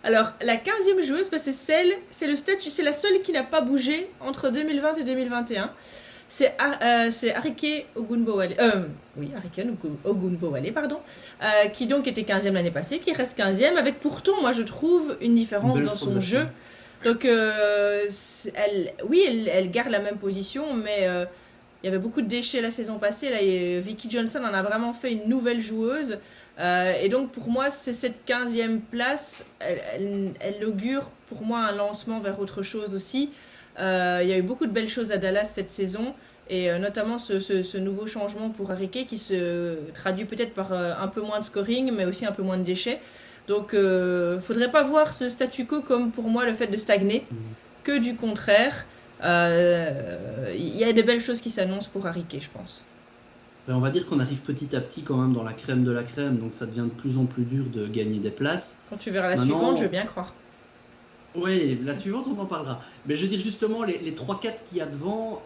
S1: Alors, la 15e joueuse, bah, c'est le statut, c'est la seule qui n'a pas bougé entre 2020 et 2021. C'est Arike Ogunbowale, Ogunbowale, pardon, qui donc était 15e l'année passée, qui reste 15e, avec pourtant, moi je trouve, une différence dans son jeu. Donc, elle garde la même position, mais il y avait beaucoup de déchets la saison passée. Là, Vicky Johnson en a vraiment fait une nouvelle joueuse. Et donc, pour moi, c'est cette 15e place. Elle augure, pour moi, un lancement vers autre chose aussi. Il y a eu beaucoup de belles choses à Dallas cette saison. Et notamment ce nouveau changement pour Arike qui se traduit peut-être par un peu moins de scoring, mais aussi un peu moins de déchets. Donc, faudrait pas voir ce statu quo comme, pour moi, le fait de stagner. Que du contraire. Il y a des belles choses qui s'annoncent pour Arike, je pense.
S2: On va dire qu'on arrive petit à petit quand même dans la crème de la crème, donc ça devient de plus en plus dur de gagner des places.
S1: Quand tu verras la suivante, je veux bien croire.
S2: Oui, la suivante, on en parlera. Mais je veux dire justement, les 3-4 qu'il y a devant,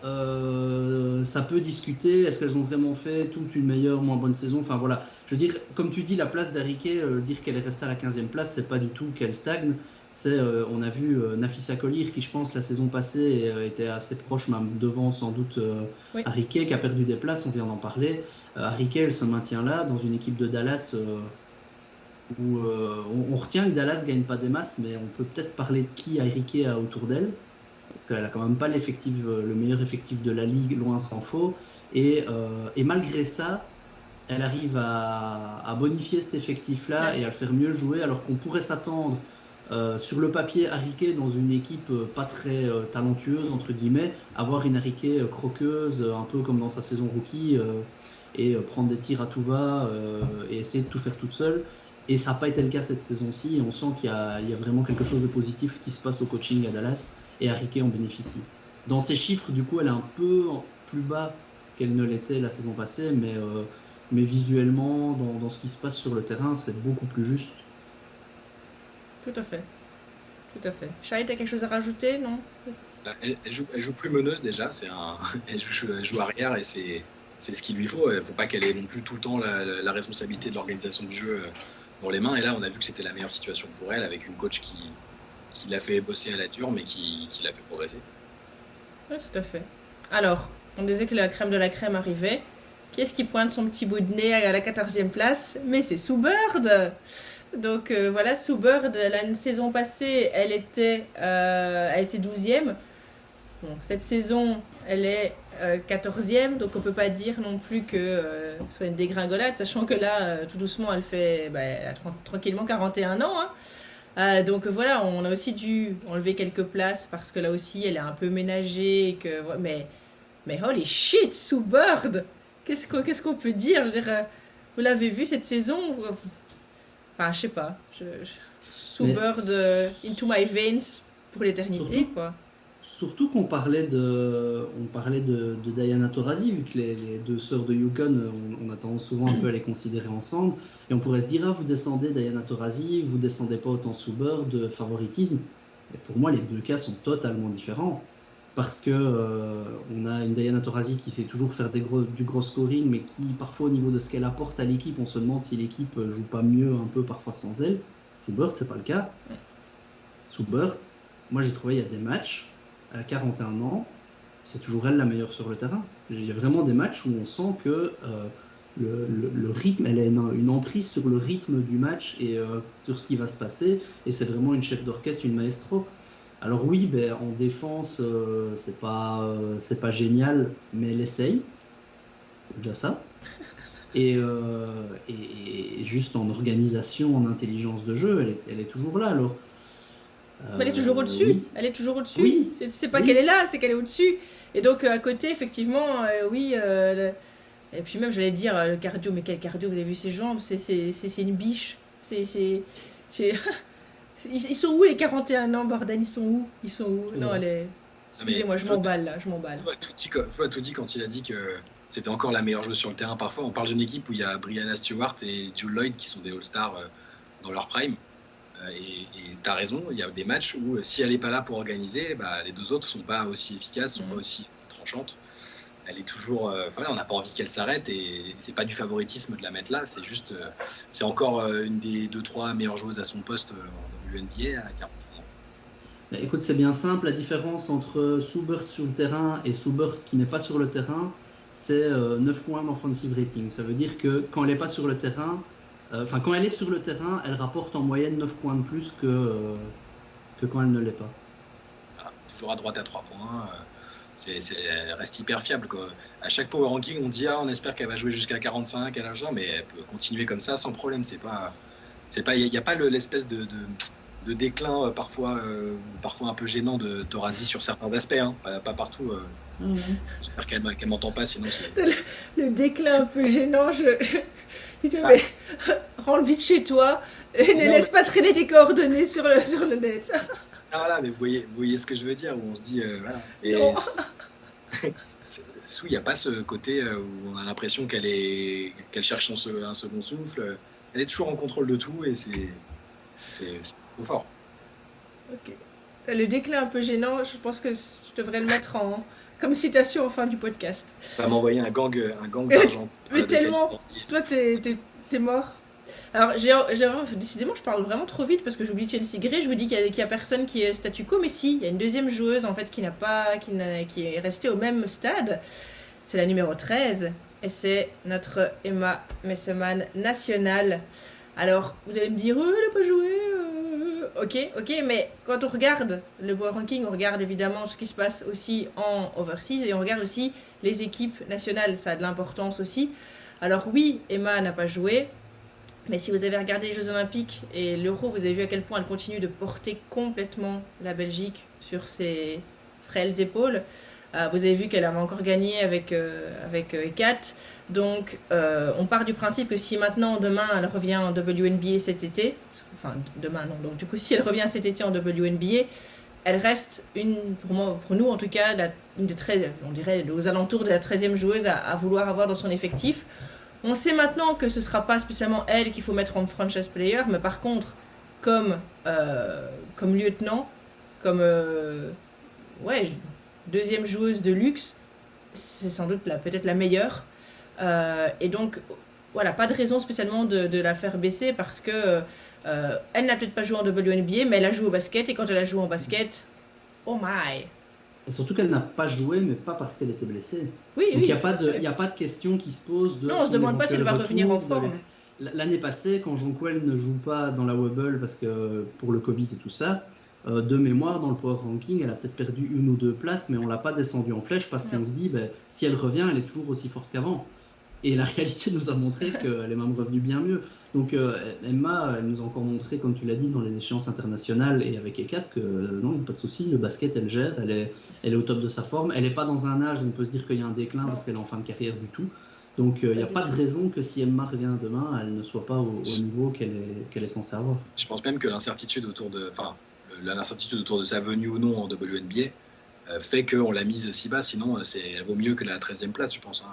S2: ça peut discuter. Est-ce qu'elles ont vraiment fait toute une meilleure, moins bonne saison? Enfin voilà, je veux dire, comme tu dis, la place d'Arike, dire qu'elle est restée à la 15e place, c'est pas du tout qu'elle stagne. On a vu Nafisa Collier qui, je pense, la saison passée était assez proche, même devant sans doute
S1: oui.
S2: Arike, qui a perdu des places, on vient d'en parler. Arike, elle se maintient là, dans une équipe de Dallas où on retient que Dallas ne gagne pas des masses, mais on peut peut-être parler de qui Arike a autour d'elle, parce qu'elle n'a quand même pas le meilleur effectif de la ligue, loin s'en faut. Et malgré ça, elle arrive à bonifier cet effectif-là et à le faire mieux jouer, alors qu'on pourrait s'attendre sur le papier, Arike dans une équipe pas très talentueuse, entre guillemets, avoir une Arike croqueuse, un peu comme dans sa saison rookie, et prendre des tirs à tout va, et essayer de tout faire toute seule. Et ça n'a pas été le cas cette saison-ci, et on sent qu'il y a vraiment quelque chose de positif qui se passe au coaching à Dallas, et Arike en bénéficie. Dans ses chiffres, du coup, elle est un peu plus bas qu'elle ne l'était la saison passée, mais visuellement, dans ce qui se passe sur le terrain, c'est beaucoup plus juste.
S1: Tout à fait. Tout à fait. Shai, t'as quelque chose à rajouter, non?
S3: Elle joue plus meneuse déjà, elle joue arrière et c'est ce qu'il lui faut. Il ne faut pas qu'elle ait non plus tout le temps la responsabilité de l'organisation du jeu dans les mains. Et là, on a vu que c'était la meilleure situation pour elle, avec une coach qui l'a fait bosser à la dure, mais qui l'a fait progresser.
S1: Oui, tout à fait. Alors, on disait que la crème de la crème arrivait. Qui est-ce qui pointe son petit bout de nez à la 14e place? Mais c'est Sue Bird. Donc voilà, Sue Bird, la saison passée, elle était 12e. Bon, cette saison, elle est 14e, donc on peut pas dire non plus que ce soit une dégringolade, sachant que là, tout doucement, elle a tranquillement 41 ans. Hein. Donc voilà, on a aussi dû enlever quelques places parce que là aussi, elle est un peu ménagée. Mais holy shit, Sue Bird! Qu'est-ce qu'on peut dire? Je veux dire, vous l'avez vu cette saison? Enfin, je sais pas. Sue Bird into my veins pour l'éternité, quoi.
S2: Surtout qu'on parlait de Diana Taurasi, vu que les deux sœurs de Yukon, on a tendance souvent un peu à les considérer ensemble. Et on pourrait se dire, vous descendez Diana Taurasi, vous descendez pas autant Sue Bird, de favoritisme. Mais pour moi, les deux cas sont totalement différents. Parce que on a une Diana Taurasi qui sait toujours faire du gros scoring, mais qui, parfois, au niveau de ce qu'elle apporte à l'équipe, on se demande si l'équipe joue pas mieux un peu parfois sans elle. Sue Bird, c'est pas le cas. Sue Bird, moi j'ai trouvé il y a des matchs, à 41 ans, c'est toujours elle la meilleure sur le terrain. Il y a vraiment des matchs où on sent que le rythme, elle a une emprise sur le rythme du match et sur ce qui va se passer, et c'est vraiment une chef d'orchestre, une maestro. Alors oui, en défense, c'est pas génial, mais elle essaye. C'est déjà ça. Et juste en organisation, en intelligence de jeu, elle est toujours là. Alors,
S1: mais elle est toujours au-dessus. Oui. Elle est toujours au-dessus.
S2: Oui.
S1: C'est pas qu'elle est là, c'est qu'elle est au-dessus. Et donc à côté, effectivement, oui. Et puis même, j'allais dire le cardio, mais quel cardio? Vous avez vu ses jambes? C'est une biche. Ils sont où les 41 ans, bordel? Ils sont où? Non, excusez-moi, je m'emballe là, je m'emballe.
S3: Flo a tout dit quand il a dit que c'était encore la meilleure joueuse sur le terrain. Parfois, on parle d'une équipe où il y a Brianna Stewart et Jewel Lloyd qui sont des All-Stars dans leur prime. Et tu as raison, il y a des matchs où si elle n'est pas là pour organiser, les deux autres ne sont pas aussi efficaces, ne sont pas aussi tranchantes. Elle est toujours. On n'a pas envie qu'elle s'arrête et c'est pas du favoritisme de la mettre là, c'est juste. C'est encore une des 2-3 meilleures joueuses à son poste en WNBA à 40 ans.
S2: Écoute, c'est bien simple, la différence entre Subert sur le terrain et Subert qui n'est pas sur le terrain, c'est 9 points d'offensive rating. Ça veut dire que quand elle n'est pas sur le terrain, quand elle est sur le terrain, elle rapporte en moyenne 9 points de plus que quand elle ne l'est pas.
S3: Voilà, toujours à droite à 3 points. Elle reste hyper fiable, quoi. À chaque power ranking, on dit on espère qu'elle va jouer jusqu'à 45 à l'argent, mais elle peut continuer comme ça sans problème. Il n'y a pas l'espèce de déclin parfois un peu gênant de Taurasi sur certains aspects, hein. Pas partout. J'espère qu'elle m'entend pas, sinon
S1: le déclin un peu gênant. Rends-le vite chez toi et ne laisse pas traîner tes coordonnées sur le net.
S3: Voilà, mais vous voyez ce que je veux dire, où on se dit voilà. Et il n'y a pas ce côté où on a l'impression qu'elle cherche un second souffle. Elle est toujours en contrôle de tout et c'est trop fort.
S1: Ok. Le déclin un peu gênant, je pense que je devrais le mettre comme citation en fin du podcast.
S3: Ça va m'envoyer un gang d'argent.
S1: Mais tellement. Toi, t'es mort. Alors, décidément, je parle vraiment trop vite parce que j'oublie Chelsea Gray. Je vous dis qu'il y a personne qui est statu quo, mais si, il y a une deuxième joueuse en fait qui est restée au même stade. C'est la numéro 13 et c'est notre Emma Messeman nationale. Alors, vous allez me dire, elle n'a pas joué. Ok, mais quand on regarde le power ranking, on regarde évidemment ce qui se passe aussi en overseas et on regarde aussi les équipes nationales. Ça a de l'importance aussi. Alors oui, Emma n'a pas joué. Mais si vous avez regardé les Jeux Olympiques et l'Euro, vous avez vu à quel point elle continue de porter complètement la Belgique sur ses frêles épaules. Vous avez vu qu'elle avait encore gagné avec Kat. Donc, on part du principe que si maintenant, demain, elle revient en WNBA cet été, enfin, demain, non, donc du coup, si elle revient cet été en WNBA, elle reste pour nous en tout cas, une des 13, on dirait aux alentours de la 13e joueuse à vouloir avoir dans son effectif. On sait maintenant que ce ne sera pas spécialement elle qu'il faut mettre en franchise player, mais par contre, comme lieutenant, comme deuxième joueuse de luxe, c'est sans doute peut-être la meilleure. Et donc, voilà, pas de raison spécialement de la faire baisser parce que elle n'a peut-être pas joué en WNBA, mais elle a joué au basket, et quand elle a joué en basket, oh my!
S2: Et surtout qu'elle n'a pas joué, mais pas parce qu'elle était blessée.
S1: Oui,
S2: donc il n'y a
S1: oui,
S2: pas de question qui se pose.
S1: Non, on ne se demande pas si elle va revenir en forme.
S2: L'année passée, quand Jonquel ne joue pas dans la Webble parce que pour le Covid et tout ça, de mémoire, dans le Power Ranking, elle a peut-être perdu 1 ou 2 places, mais on ne l'a pas descendue en flèche parce qu'on se dit, si elle revient, elle est toujours aussi forte qu'avant. Et la réalité nous a montré qu'elle est même revenue bien mieux. Donc Emma, elle nous a encore montré, comme tu l'as dit, dans les échéances internationales et avec ECAT, que non, il n'y a pas de souci, le basket, elle gère, elle est au top de sa forme. Elle n'est pas dans un âge où on peut se dire qu'il y a un déclin parce qu'elle est en fin de carrière du tout. Donc il n'y a pas de raison que si Emma revient demain, elle ne soit pas au niveau qu'elle est censée avoir.
S3: Je pense même que l'incertitude autour de sa venue ou non en WNBA fait qu'on l'a mise si bas, sinon elle vaut mieux que la 13e place, je pense.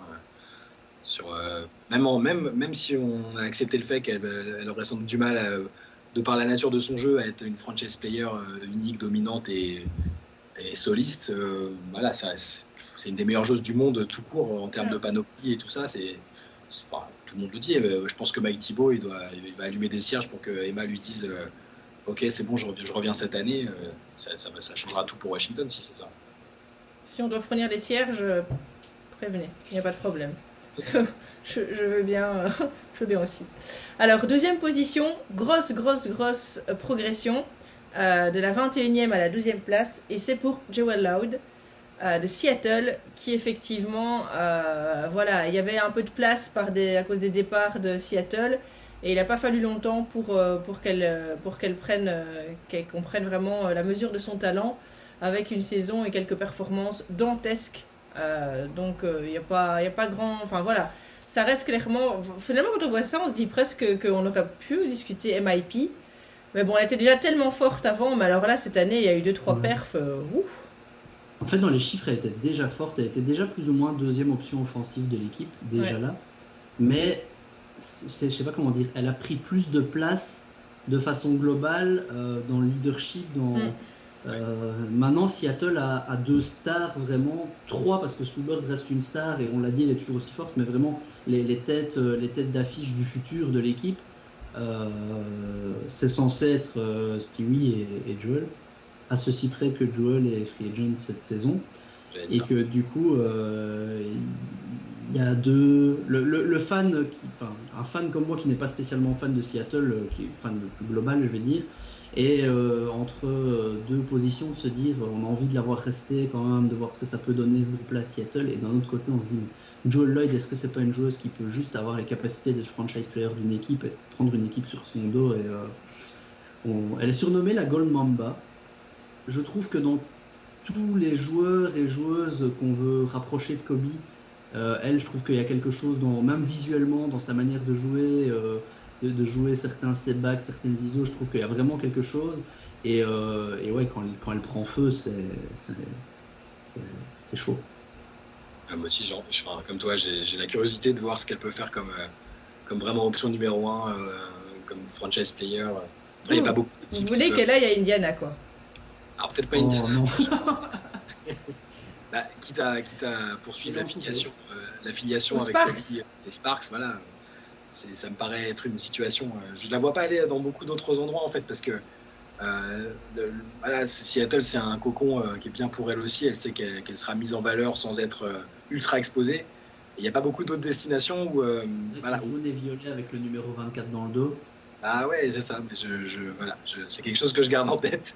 S3: Même si on a accepté le fait qu'elle aurait sans doute du mal, de par la nature de son jeu, à être une franchise player unique, dominante et soliste, voilà, c'est une des meilleures joueuses du monde tout court en termes de panoplie et tout ça. Tout le monde le dit. Je pense que Mike Thibault il va allumer des cierges pour que Emma lui dise ok, c'est bon, je reviens cette année. Ça changera tout pour Washington si c'est ça.
S1: Si on doit fournir des cierges, prévenez, il n'y a pas de problème. je veux bien aussi. Alors, deuxième position, grosse progression de la 21e à la 12e place, et c'est pour Jewel Loud de Seattle, qui effectivement, voilà, il y avait un peu de place à cause des départs de Seattle, et il n'a pas fallu longtemps pour qu'on prenne vraiment la mesure de son talent, avec une saison et quelques performances dantesques. Donc il n'y a pas grand, enfin voilà, ça reste clairement, finalement quand on voit ça on se dit presque qu'on aurait pu discuter MIP, Mais bon, elle était déjà tellement forte avant, mais alors là, cette année, il y a eu 2-3
S2: Ouais.
S1: perfs. Ouf.
S2: En fait, dans les chiffres, elle était déjà forte, elle était déjà plus ou moins deuxième option offensive de l'équipe,
S1: Ouais.
S2: déjà là. Mais je sais pas comment dire, elle a pris plus de place de façon globale dans le leadership.
S1: Mm.
S2: Maintenant, Seattle a deux stars, vraiment, trois, parce que Soulberg reste une star, et on l'a dit, elle est toujours aussi forte, mais vraiment les têtes d'affiche du futur de l'équipe, c'est censé être Stewie et Joel, à ceci près que Joel est free agent cette saison.
S3: j'allais
S2: Et
S3: dire.
S2: que du coup, il y a deux. Le fan, enfin, un fan comme moi qui n'est pas spécialement fan de Seattle, qui est fan le plus global, je vais dire, et entre deux positions de se dire on a envie de l'avoir resté quand même, de voir ce que ça peut donner ce groupe-là à Seattle, et d'un autre côté, on se dit Joel Lloyd, est-ce que c'est pas une joueuse qui peut juste avoir les capacités d'être franchise player d'une équipe et prendre une équipe sur son dos et, elle est surnommée la Gold Mamba. Je trouve que dans tous les joueurs et joueuses qu'on veut rapprocher de Kobe, elle, je trouve qu'il y a quelque chose, même visuellement, dans sa manière de jouer, de jouer certains step back, certaines ISO, je trouve qu'il y a vraiment quelque chose. Et ouais, quand elle prend feu, c'est, c'est- c'est chaud.
S3: Moi aussi, enfin, comme toi, j'ai la curiosité de voir ce qu'elle peut faire comme vraiment option numéro un, comme franchise player. Après, il n'y a pas
S1: Vous,
S3: beaucoup
S1: vous
S3: d'équipes qui
S1: voulez
S3: peuvent.
S1: qu'elle aille à Indiana, quoi.
S3: Alors, peut-être pas
S2: Oh
S3: Indiana.
S2: non.
S3: Bah, quitte à poursuivre
S2: Il en faut
S3: l'affiliation
S1: Aux
S3: avec Kobe
S1: Sparks.
S3: et les Sparks, voilà. Ça me paraît être une situation. Je ne la vois pas aller dans beaucoup d'autres endroits, en fait, parce que voilà, Seattle, c'est un cocon qui est bien pour elle aussi. Elle sait qu'elle sera mise en valeur sans être ultra exposée. Et il n'y a pas beaucoup d'autres destinations où,
S2: avec le
S3: voilà,
S2: jaune et violet avec le numéro 24 dans le dos.
S3: ah ouais, c'est ça. Mais voilà, c'est quelque chose que je garde en tête.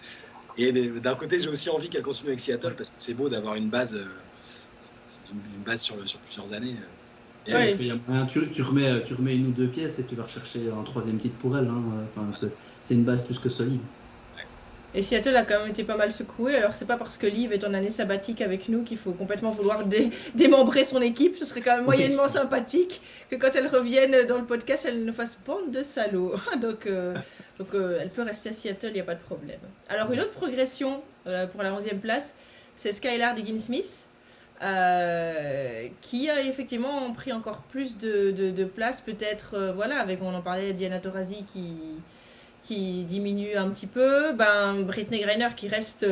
S3: Et d'un côté, j'ai aussi envie qu'elle continue avec Seattle parce que c'est beau d'avoir une base, une base sur plusieurs années. Et
S2: Ouais,
S3: elle,
S2: parce
S1: Ouais.
S2: qu'il y a moyen, tu remets une ou deux pièces et tu vas rechercher un troisième titre pour elle, hein. Enfin, c'est une base plus que solide.
S1: Et Seattle a quand même été pas mal secoué. Alors, c'est pas parce que Liv est en année sabbatique avec nous qu'il faut complètement vouloir démembrer son équipe. Ce serait quand même
S2: On
S1: moyennement
S2: s'excuse.
S1: sympathique que quand elle revienne dans le podcast, elle ne fasse bande de salauds. Donc, elle peut rester à Seattle, il n'y a pas de problème. Alors, une autre progression pour la 11e place, c'est Skylar Diggins-Smith. Qui a effectivement pris encore plus de place, peut-être, voilà, avec, on en parlait, Diana Taurasi qui diminue un petit peu, ben, Brittney Griner qui reste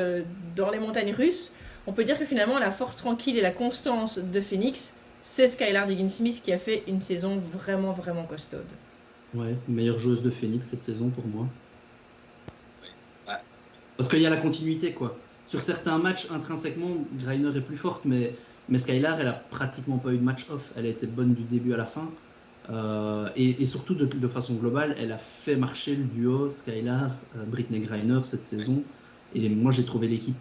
S1: dans les montagnes russes. On peut dire que finalement, la force tranquille et la constance de Phoenix, c'est Skylar Diggins-Smith qui a fait une saison vraiment, vraiment costaude.
S2: Ouais, meilleure joueuse de Phoenix cette saison pour moi.
S3: ouais,
S2: Parce qu'il y a la continuité, quoi. Sur certains matchs, intrinsèquement, Greiner est plus forte, mais Skylar, elle a pratiquement pas eu de match off. Elle a été bonne du début à la fin. Et surtout, de façon globale, elle a fait marcher le duo Skylar, Brittney Griner cette saison. Et moi, j'ai trouvé l'équipe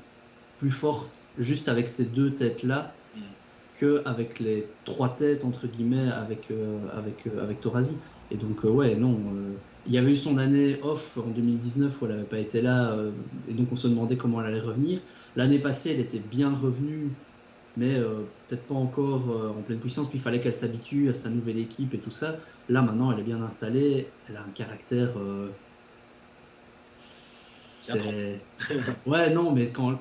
S2: plus forte juste avec ces deux têtes-là
S3: mm,
S2: qu'avec les trois têtes, entre guillemets, avec Torazi. Et donc, ouais, non. Il y avait eu son année off en 2019 où elle n'avait pas été là, et donc on se demandait comment elle allait revenir. L'année passée, elle était bien revenue, mais peut-être pas encore en pleine puissance. Puis il fallait qu'elle s'habitue à sa nouvelle équipe et tout ça. Là, maintenant, elle est bien installée. Elle a un caractère.
S3: bien trop.
S2: C'est... Ouais, non, mais quand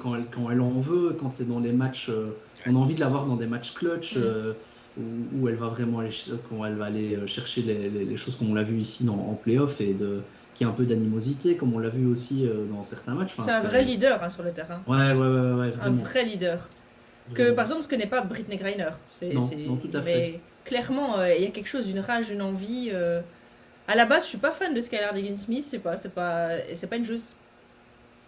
S2: elle en veut, quand c'est dans les matchs, on a envie de la voir dans des matchs clutch où elle va vraiment aller, quand elle va aller chercher les choses comme on l'a vu ici en playoff et qu'il y a un peu d'animosité, comme on l'a vu aussi dans certains matchs. Enfin,
S1: C'est un vrai leader hein, sur le terrain.
S2: Ouais,
S1: Un
S2: vraiment.
S1: vrai leader. Que
S2: Vraiment.
S1: par exemple, ce que n'est pas Brittney Griner.
S2: Non, tout à fait.
S1: Mais clairement, il y a quelque chose, une rage, une envie. À la base, je suis pas fan de Skylar Diggins-Smith. C'est pas une joueuse,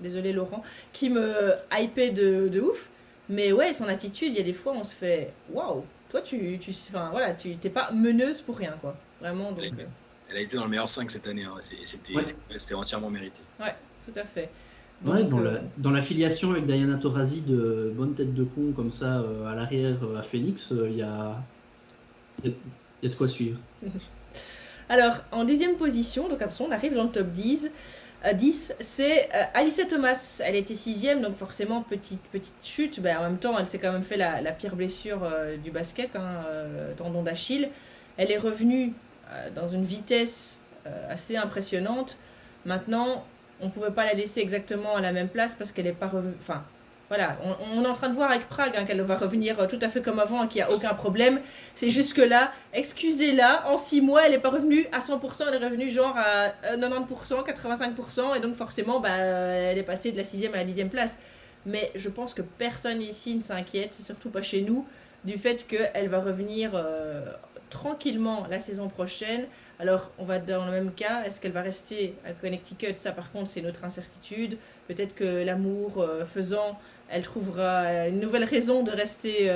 S1: désolé Laurent, qui me hypait de ouf. Mais ouais, son attitude, il y a des fois, on se fait waouh. Toi, enfin voilà, tu t'es pas meneuse pour rien, quoi. Vraiment, donc.
S3: Elle a été dans le meilleur 5 cette année. Hein,
S2: Ouais.
S3: C'était entièrement mérité.
S1: Ouais, tout à fait.
S2: Ouais,
S1: Donc,
S2: dans la filiation avec Diana Taurasi de bonne tête de con comme ça à l'arrière à Phoenix, il y a de quoi suivre.
S1: alors, en 10e position, donc attention, on arrive dans le top 10. 10, c'est Alyssa Thomas. Elle était 6e, donc forcément petite chute. Ben, en même temps, elle s'est quand même fait la pire blessure du basket, hein, tendon d'Achille. Elle est revenue dans une vitesse assez impressionnante. Maintenant, on ne pouvait pas la laisser exactement à la même place parce qu'elle n'est pas revenue. Enfin, voilà, on est en train de voir avec Prague qu'elle va revenir tout à fait comme avant et qu'il n'y a aucun problème. C'est juste que là, excusez-la, en 6 mois, elle n'est pas revenue à 100%, elle est revenue genre à 90%, 85%, et donc forcément, elle est passée de la 6e à la 10e place. Mais je pense que personne ici ne s'inquiète, surtout pas chez nous, du fait qu'elle va revenir tranquillement la saison prochaine. Alors, on va dans le même cas, est-ce qu'elle va rester à Connecticut? Ça, par contre, c'est notre incertitude. Peut-être que l'amour faisant, elle trouvera une nouvelle raison de rester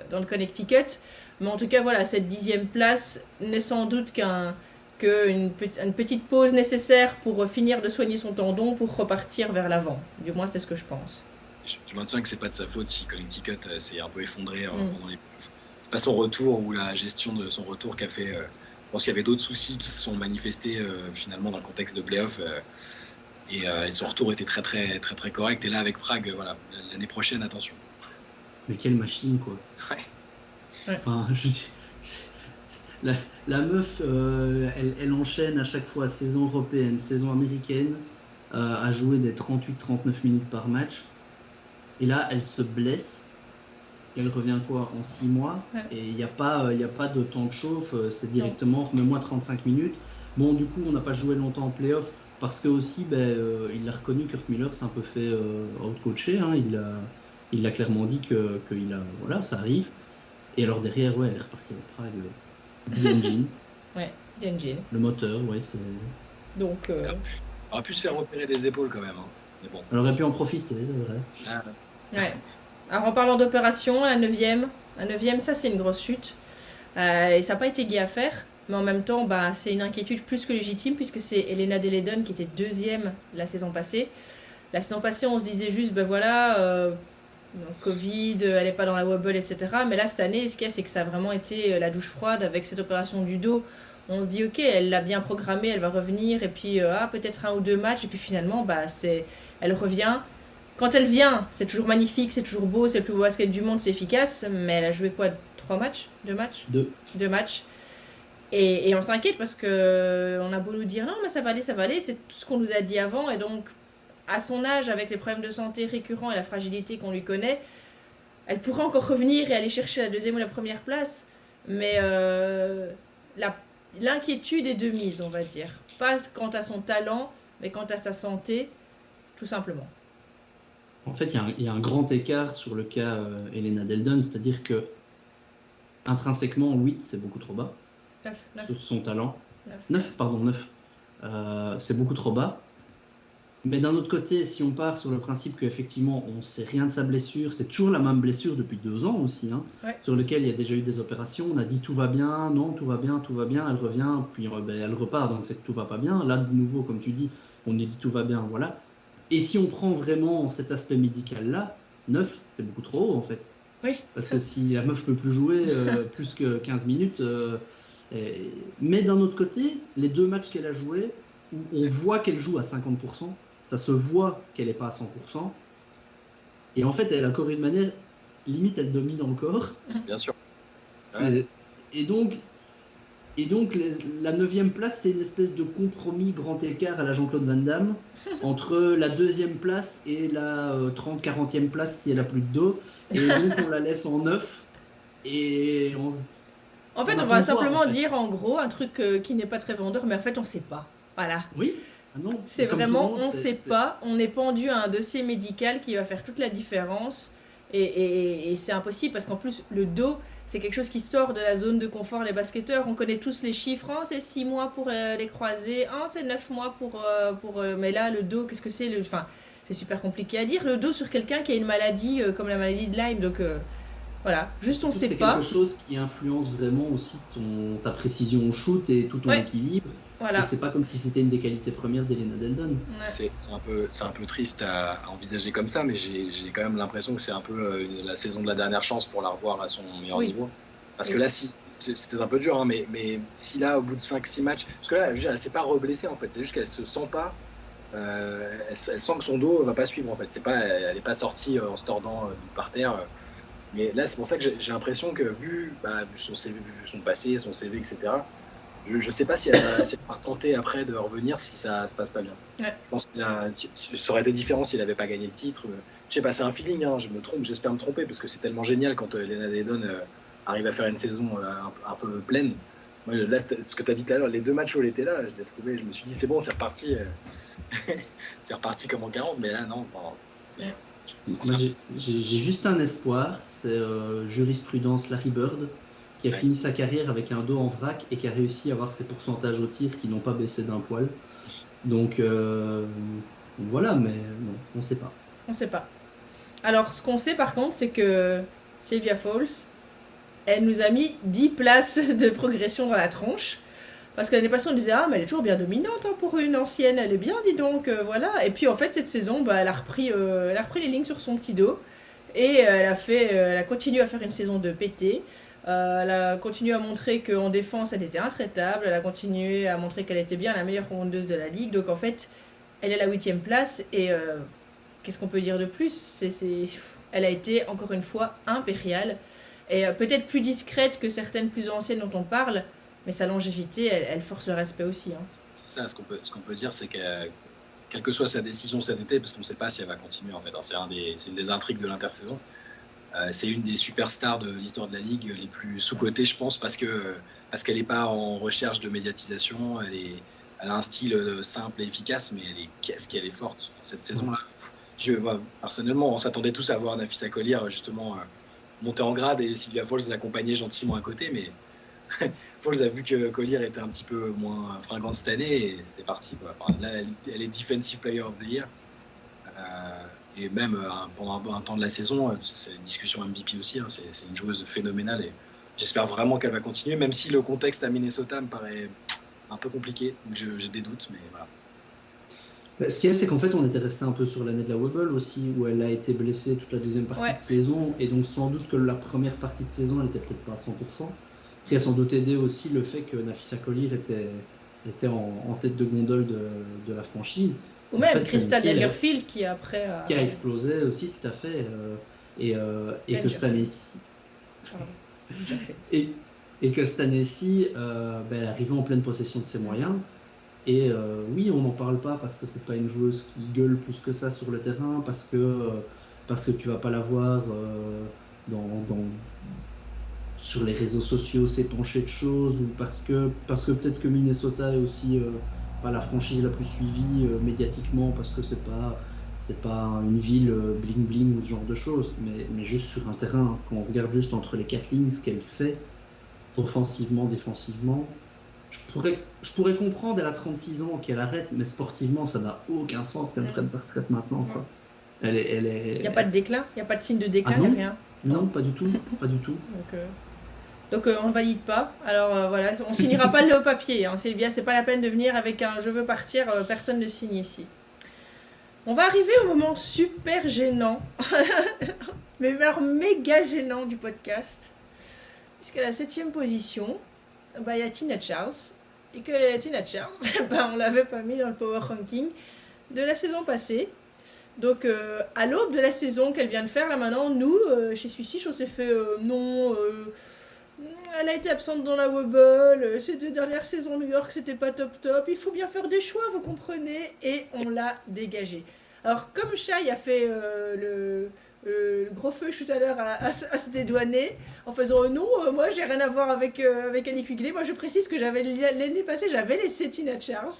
S1: dans le Connecticut. Mais en tout cas, voilà, cette 10e place n'est sans doute qu'une petite pause nécessaire pour finir de soigner son tendon pour repartir vers l'avant. Du moins, c'est ce que je pense.
S3: Je maintiens que c'est pas de sa faute si Connecticut s'est un peu effondré pendant les playoffs. C'est pas son retour ou la gestion de son retour qui a fait. Je pense qu'il y avait d'autres soucis qui se sont manifestés finalement dans le contexte de playoffs. Et son retour était très très très très correct. Et là avec Prague, voilà, l'année prochaine, attention.
S2: Mais quelle machine, quoi.
S3: Ouais.
S2: Enfin, la meuf, elle enchaîne à chaque fois saison européenne, saison américaine, à jouer des 38-39 minutes par match. Et là, elle se blesse. Et elle revient quoi en 6 mois. Ouais. Et il n'y a pas de temps de chauffe. C'est directement remets-moi 35 minutes. Bon, du coup, on n'a pas joué longtemps en play-off parce que aussi, il l'a reconnu, Kurt Miller s'est un peu fait out-coacher. Hein, il l'a clairement dit que voilà, ça arrive. Et alors derrière, ouais, elle est repartie à Prague. The Engine.
S1: Ouais, The Engine.
S2: Le moteur, ouais, c'est.
S1: Donc.
S3: Elle aurait pu se faire opérer des épaules quand même. Hein. Mais bon.
S2: Elle aurait pu en profiter, c'est vrai.
S3: Ah.
S1: Ouais. Alors en parlant d'opération, la 9e, ça c'est une grosse chute. Et ça n'a pas été gai à faire. Mais en même temps, c'est une inquiétude plus que légitime puisque c'est Elena Delle Donne qui était 2e la saison passée. La saison passée, on se disait juste, Covid, elle n'est pas dans la wobble, etc. Mais là, cette année, ce qu'il y a, c'est que ça a vraiment été la douche froide avec cette opération du dos. On se dit, ok, elle l'a bien programmée, elle va revenir, et puis peut-être 1 ou 2 matchs, et puis finalement, elle revient. Quand elle vient, c'est toujours magnifique, c'est toujours beau, c'est le plus beau basket du monde, c'est efficace, mais elle a joué quoi, 3 matchs 2 matchs 2 matchs. Et on s'inquiète parce qu'on a beau nous dire, non, mais ça va aller, c'est tout ce qu'on nous a dit avant, et donc, à son âge, avec les problèmes de santé récurrents et la fragilité qu'on lui connaît, elle pourrait encore revenir et aller chercher la 2e ou la 1re place. Mais l'inquiétude est de mise, on va dire. Pas quant à son talent, mais quant à sa santé, tout simplement.
S2: En fait, il y a un grand écart sur le cas Elena Delle Donne, c'est-à-dire que intrinsèquement, 8, c'est beaucoup trop bas.
S1: 9.
S2: Sur son talent. 9. C'est beaucoup trop bas. Mais d'un autre côté, si on part sur le principe qu'effectivement on ne sait rien de sa blessure, c'est toujours la même blessure depuis 2 ans aussi, hein, ouais. Sur lequel il y a déjà eu des opérations, on a dit tout va bien, non, tout va bien, elle revient, puis elle repart, donc c'est que tout va pas bien. Là, de nouveau, comme tu dis, on a dit tout va bien, voilà. Et si on prend vraiment cet aspect médical-là, 9, c'est beaucoup trop haut en fait.
S1: Oui.
S2: Parce que si la meuf peut plus jouer plus que 15 minutes... Mais d'un autre côté, les 2 matchs qu'elle a joués, où on voit qu'elle joue à 50%, ça se voit qu'elle n'est pas à 100%. Et en fait, elle a encore une manière, limite, elle domine encore.
S3: Bien sûr.
S2: Ouais. Et donc, la 9e place, c'est une espèce de compromis grand écart à la Jean-Claude Van Damme entre la 2e place et la 30-40e place si elle a plus de dos. Et donc, on la laisse en 9. Et
S1: on va simplement dire en gros un truc qui n'est pas très vendeur, mais en fait, on ne sait pas. Voilà.
S2: Oui. Ah non,
S1: c'est vraiment, on ne sait pas, on est pendu à un dossier médical qui va faire toute la différence et c'est impossible parce qu'en plus le dos c'est quelque chose qui sort de la zone de confort des basketteurs, on connaît tous les chiffres, c'est 6 mois pour les croisés, c'est 9 mois pour mais là le dos, qu'est-ce que c'est c'est super compliqué à dire, le dos sur quelqu'un qui a une maladie comme la maladie de Lyme, donc voilà, juste on ne sait pas.
S2: C'est quelque chose qui influence vraiment aussi ta précision au shoot et tout ton équilibre.
S1: Voilà.
S2: Et c'est pas comme si c'était une des qualités premières d'Elena Delle Donne.
S3: Ouais. C'est un peu triste à envisager comme ça, mais j'ai quand même l'impression que c'est un peu la saison de la dernière chance pour la revoir à son meilleur niveau. Parce que là, c'était un peu dur, hein, mais si là, au bout de 5-6 matchs, parce que là, elle s'est pas reblessée en fait, c'est juste qu'elle se sent pas, elle sent que son dos va pas suivre en fait. Elle est pas sortie en se tordant par terre. Mais là, c'est pour ça que j'ai l'impression que vu son CV, vu son passé, son CV, etc., Je sais pas si elle va retenter après de revenir si ça se passe pas bien.
S1: Ouais.
S3: Je pense que ça aurait été différent s'il n'avait pas gagné le titre. Je sais pas, c'est un feeling, hein, je me trompe, j'espère me tromper parce que c'est tellement génial quand Lena Dunham arrive à faire une saison un peu pleine. Moi, là, ce que tu as dit tout à l'heure, les 2 matchs où elle était là, je l'ai trouvé, je me suis dit c'est bon, c'est reparti. C'est reparti comme en 40, mais là non.
S2: Moi, j'ai juste un espoir, c'est jurisprudence Larry Bird, qui a fini sa carrière avec un dos en vrac et qui a réussi à avoir ses pourcentages au tir qui n'ont pas baissé d'un poil. Donc voilà, mais non, on ne sait pas.
S1: On sait pas. Alors, ce qu'on sait par contre, c'est que Sylvia Fowles, elle nous a mis 10 places de progression dans la tronche. Parce que l'année passée, on disait, ah, mais elle est toujours bien dominante hein, pour une ancienne, elle est bien, dis donc, voilà. Et puis en fait, cette saison, elle a repris les lignes sur son petit dos. Et elle a continué à faire une saison de pété. Elle a continué à montrer qu'en défense, elle était intraitable. Elle a continué à montrer qu'elle était bien la meilleure rebondeuse de la ligue. Donc en fait, elle est à la 8e place. Et qu'est-ce qu'on peut dire de plus ? Elle a été, encore une fois, impériale. Et peut-être plus discrète que certaines plus anciennes dont on parle. Mais sa longévité, elle force le respect aussi. Hein.
S3: C'est ça, ce qu'on peut dire, c'est que quelle que soit sa décision cet été, parce qu'on ne sait pas si elle va continuer en fait, alors, c'est une des intrigues de l'intersaison, c'est une des superstars de l'histoire de la Ligue les plus sous-cotées, je pense, parce qu'elle n'est pas en recherche de médiatisation, elle a un style simple et efficace, mais qu'est-ce qu'elle est forte cette saison-là. Personnellement, on s'attendait tous à voir Napheesa Collier justement monter en grade et Sylvia Fowles l'accompagner gentiment à côté, mais Fowles a vu que Collier était un petit peu moins fringante cette année et c'était parti. Enfin, là, elle est Defensive Player of the Year. Et même pendant un temps de la saison, c'est une discussion MVP aussi. Hein, c'est une joueuse phénoménale et j'espère vraiment qu'elle va continuer, même si le contexte à Minnesota me paraît un peu compliqué. Donc j'ai des doutes, mais voilà.
S2: Ce qu'il y a, c'est qu'en fait, on était resté un peu sur l'année de la Wobble aussi, où elle a été blessée toute la deuxième partie de saison, et donc sans doute que la première partie de saison, elle était peut-être pas à 100%. Ce qui a sans doute aidé aussi le fait que Napheesa Collier était en tête de gondole de la franchise.
S1: Ou même Crystal Lagerfield qui après
S2: qui a explosé aussi, tout à fait. Et que cette année-ci... et que cette année-ci, elle est arrivée en pleine possession de ses moyens. Et oui, on n'en parle pas parce que c'est pas une joueuse qui gueule plus que ça sur le terrain, parce que tu vas pas la voir sur les réseaux sociaux s'épancher de choses, ou parce que peut-être que Minnesota est aussi pas la franchise la plus suivie médiatiquement, parce que c'est pas une ville bling bling ou ce genre de choses, mais juste sur un terrain, quand on regarde juste entre les 4 lignes ce qu'elle fait offensivement, défensivement, je pourrais comprendre, elle a 36 ans qu'elle arrête, mais sportivement ça n'a aucun sens qu'elle prenne sa retraite maintenant, quoi. Il
S1: n'y a pas de déclin, il n'y a pas de signe de déclin, il n'y a rien.
S2: Non, pas du tout.
S1: Donc on ne valide pas. Alors voilà, on signera pas le papier. Hein. Sylvia, c'est pas la peine de venir avec un je veux partir, personne ne signe ici. On va arriver au moment super gênant, mais méga gênant du podcast. Puisqu'à la 7e position, il y a Tina Charles. Et que Tina Charles, on l'avait pas mis dans le Power Ranking de la saison passée. Donc, à l'aube de la saison qu'elle vient de faire, là maintenant, nous, chez Switch, on s'est fait non. Elle a été absente dans la Wobble. Ces 2 dernières saisons New York, c'était pas top. Il faut bien faire des choix, vous comprenez. Et on l'a dégagée. Alors, comme Shai a fait le gros feu tout à l'heure à se dédouaner, en faisant non, moi j'ai rien à voir avec Annie Quigley. Moi je précise que l'année passée, j'avais laissé Tina Charles.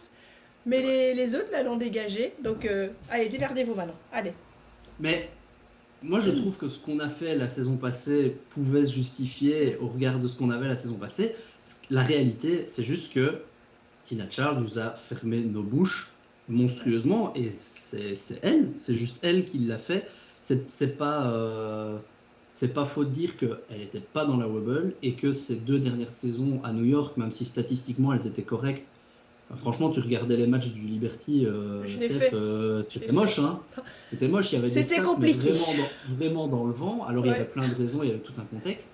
S1: Mais les autres, là, l'ont dégagé. Donc, allez, démerdez-vous maintenant. Allez.
S2: Mais moi, je trouve que ce qu'on a fait la saison passée pouvait se justifier au regard de ce qu'on avait la saison passée. La réalité, c'est juste que Tina Charles nous a fermé nos bouches monstrueusement. Et c'est elle, c'est juste elle qui l'a fait. C'est pas faux de dire qu'elle n'était pas dans la Wobble et que ces 2 dernières saisons à New York, même si statistiquement elles étaient correctes, franchement, tu regardais les matchs du Liberty, Steph, c'était moche, hein. C'était moche, il y avait des stats vraiment dans le vent. Alors il y avait plein de raisons, il y avait tout un contexte.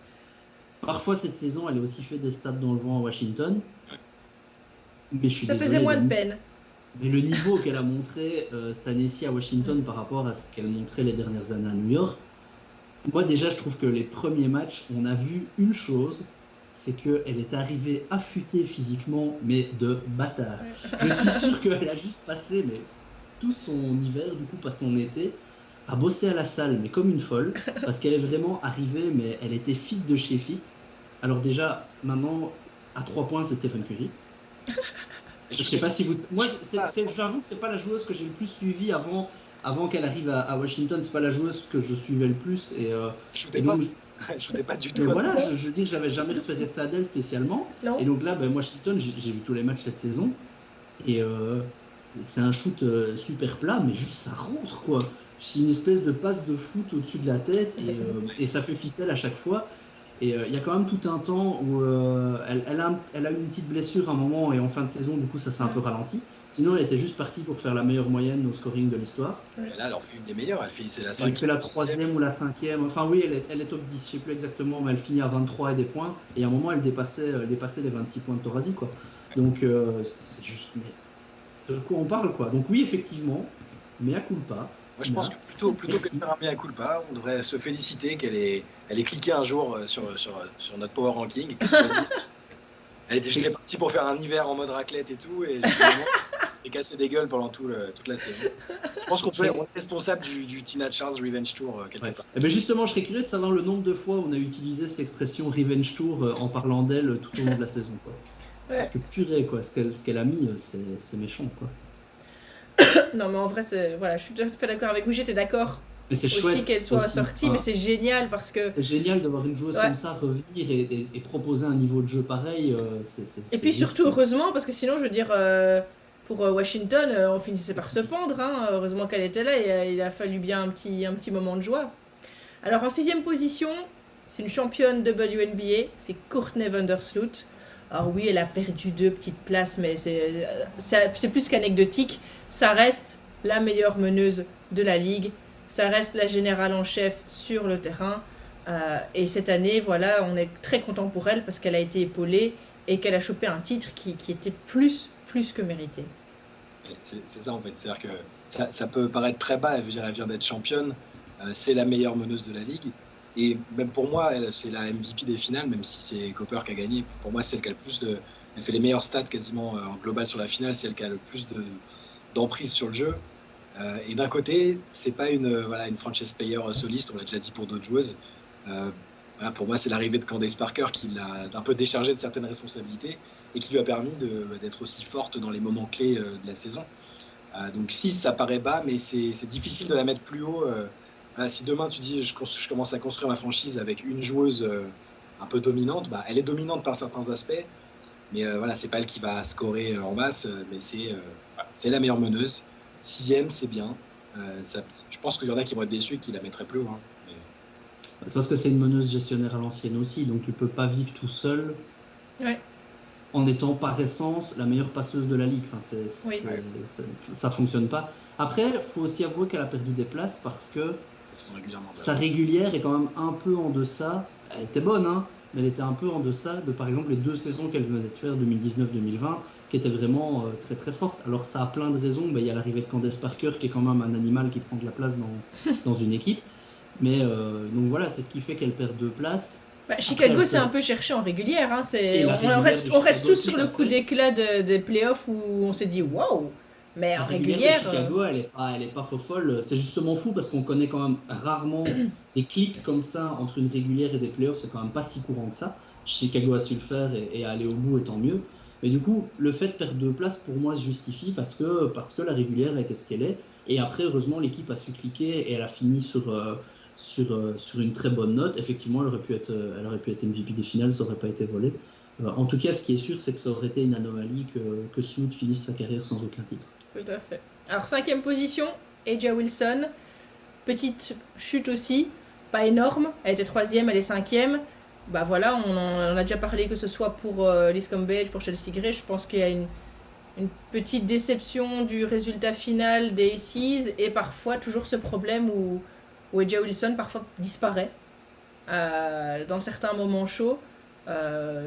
S2: Parfois cette saison, elle a aussi fait des stats dans le vent à Washington. Mais
S1: ça faisait moins de peine.
S2: Mais le niveau qu'elle a montré cette année-ci à Washington par rapport à ce qu'elle montrait les dernières années à New York, moi déjà je trouve que les premiers matchs, on a vu une chose, c'est qu'elle est arrivée affûtée physiquement, mais de bâtard. Je suis sûr qu'elle a juste passé tout son hiver, du coup pas son été, à bosser à la salle, mais comme une folle, parce qu'elle est vraiment arrivée, mais elle était fit de chez fit. Alors déjà, maintenant, à 3 points, c'est Stephen Curry. Je sais pas si vous... Moi, j'avoue que c'est pas la joueuse que j'ai le plus suivie avant qu'elle arrive à Washington. C'est pas la joueuse que je suivais le plus.
S3: Je n'étais pas du tout.
S2: Mais voilà, je dis que j'avais jamais repéré ça d'elle spécialement.
S1: Non.
S2: Et donc là, Washington, j'ai vu tous les matchs cette saison. Et c'est un shoot super plat, mais juste ça rentre quoi. C'est une espèce de passe de foot au-dessus de la tête et ça fait ficelle à chaque fois. Et il y a quand même tout un temps où elle a eu une petite blessure à un moment et en fin de saison, du coup, ça s'est un peu ralenti. Sinon, elle était juste partie pour faire la meilleure moyenne au scoring de l'histoire.
S3: Et là, elle en fait une des meilleures. C'est la 5e.
S2: Elle fait la 3e ou la 5e. Enfin, oui, elle est top 10, je ne sais plus exactement, mais elle finit à 23 et des points. Et à un moment, elle dépassait les 26 points de Torazi, quoi. Donc, c'est juste. Mais de quoi on parle, quoi. Donc, oui, effectivement, mea culpa.
S3: Moi, je pense que plutôt que de faire un mea culpa, on devrait se féliciter qu'elle ait cliqué un jour sur notre power ranking. Elle était partie pour faire un hiver en mode raclette et tout, et j'ai cassé des gueules pendant toute la saison. Je pense qu'on peut être responsable du Tina Charles Revenge Tour quelque part.
S2: Et justement, je serais curieux de savoir le nombre de fois où on a utilisé cette expression Revenge Tour en parlant d'elle tout au long de la saison, quoi. Ouais. Parce que purée, quoi, ce qu'elle a mis, c'est méchant, quoi.
S1: Non, mais en vrai, voilà, je suis tout à fait d'accord avec vous. J'étais d'accord
S2: mais c'est
S1: aussi
S2: chouette
S1: qu'elle soit sortie, mais c'est génial parce que...
S2: C'est génial de voir une joueuse comme ça revenir et proposer un niveau de jeu pareil.
S1: Et puis surtout, heureusement, parce que sinon, je veux dire, pour Washington, on finissait par se pendre. Hein. Heureusement qu'elle était là et il a fallu bien un petit moment de joie. Alors, en 6e position, c'est une championne WNBA, c'est Courtney Vandersloot. Alors oui, elle a perdu 2 petites places, mais c'est plus qu'anecdotique. Ça reste la meilleure meneuse de la ligue. Ça reste la générale en chef sur le terrain. Et cette année, voilà, on est très content pour elle parce qu'elle a été épaulée et qu'elle a chopé un titre qui était plus que mérité.
S3: C'est ça en fait. C'est-à-dire que ça peut paraître très bas. Elle vient d'être championne. C'est la meilleure meneuse de la ligue. Et même pour moi, c'est la MVP des finales, même si c'est Cooper qui a gagné. Pour moi, c'est celle qui a le plus de... Elle fait les meilleurs stats quasiment en global sur la finale. C'est elle qui a le plus d'emprise sur le jeu. Et d'un côté, c'est pas une franchise player soliste, on l'a déjà dit pour d'autres joueuses. Pour moi, c'est l'arrivée de Candace Parker qui l'a un peu déchargée de certaines responsabilités et qui lui a permis d'être aussi forte dans les moments clés de la saison. Donc 6, ça paraît bas, mais c'est difficile de la mettre plus haut. Si demain tu dis je commence à construire ma franchise avec une joueuse un peu dominante, elle est dominante par certains aspects, mais c'est pas elle qui va scorer en masse, mais c'est la meilleure meneuse. 6e, c'est bien. Je pense qu'il y en a qui vont être déçus et qui la mettraient plus haut. Mais...
S2: C'est parce que c'est une meneuse gestionnaire à l'ancienne aussi, donc tu peux pas vivre tout seul en étant par essence la meilleure passeuse de la ligue. Enfin, ça fonctionne pas. Après, il faut aussi avouer qu'elle a perdu des places parce que sa régulière est quand même un peu en deçà. Elle était bonne, hein, mais elle était un peu en deçà de, par exemple, les 2 saisons qu'elle venait de faire, 2019-2020, qui étaient vraiment très très fortes. Alors ça a plein de raisons. Il y a l'arrivée de Candace Parker, qui est quand même un animal qui prend de la place dans une équipe. Mais donc voilà, c'est ce qui fait qu'elle perd 2 places.
S1: Chicago s'est un peu cherché en régulière. Hein. On reste tous sur le coup d'éclat des playoffs où on s'est dit waouh! Mais en régulière.
S2: Chicago, elle est pas folle. C'est justement fou parce qu'on connaît quand même rarement des clics comme ça entre une régulière et des playoffs. C'est quand même pas si courant que ça. Chicago a su le faire et aller au bout, et tant mieux. Mais du coup, le fait de perdre 2 places, pour moi, se justifie parce que la régulière était ce qu'elle est. Et après, heureusement, l'équipe a su cliquer et elle a fini sur une très bonne note. Effectivement, elle aurait pu être MVP des finales, ça n'aurait pas été volé. En tout cas, ce qui est sûr, c'est que ça aurait été une anomalie que Sloot finisse sa carrière sans aucun titre.
S1: Tout à fait. Alors, 5e position, A'ja Wilson. Petite chute aussi, pas énorme. Elle était 3e, elle est 5e. Voilà, on en a déjà parlé, que ce soit pour Liz Cambage, pour Chelsea Gray. Je pense qu'il y a une petite déception du résultat final des Aces et parfois toujours ce problème où A'ja Wilson parfois disparaît dans certains moments chauds.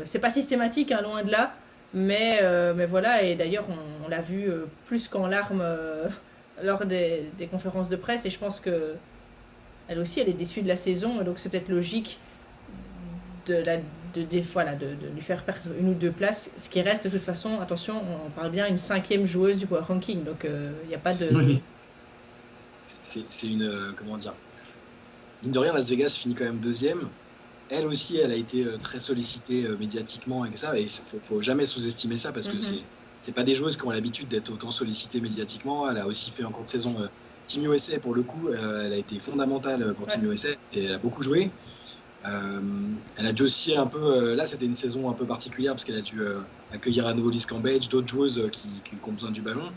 S1: C'est pas systématique, hein, loin de là, mais voilà. Et d'ailleurs, on l'a vu plus qu'en larmes lors des conférences de presse. Et je pense qu'elle aussi, elle est déçue de la saison. Et donc, c'est peut-être logique de lui faire perdre une ou deux places, ce qui reste de toute façon, attention, on parle bien une 5e joueuse du Power Ranking, donc il n'y a pas de...
S2: Oui.
S3: C'est une... comment dire, mine de rien, Las Vegas finit quand même 2e. Elle aussi, elle a été très sollicitée médiatiquement et ça, et il faut jamais sous-estimer ça parce que c'est pas des joueuses qui ont l'habitude d'être autant sollicitées médiatiquement. Elle a aussi fait en cours de saison Team USA pour le coup, elle a été fondamentale pour Team USA et elle a beaucoup joué. Elle a dû aussi un peu, là c'était une saison un peu particulière parce qu'elle a dû accueillir à nouveau Liz Cambage, d'autres joueuses qui ont besoin du ballon.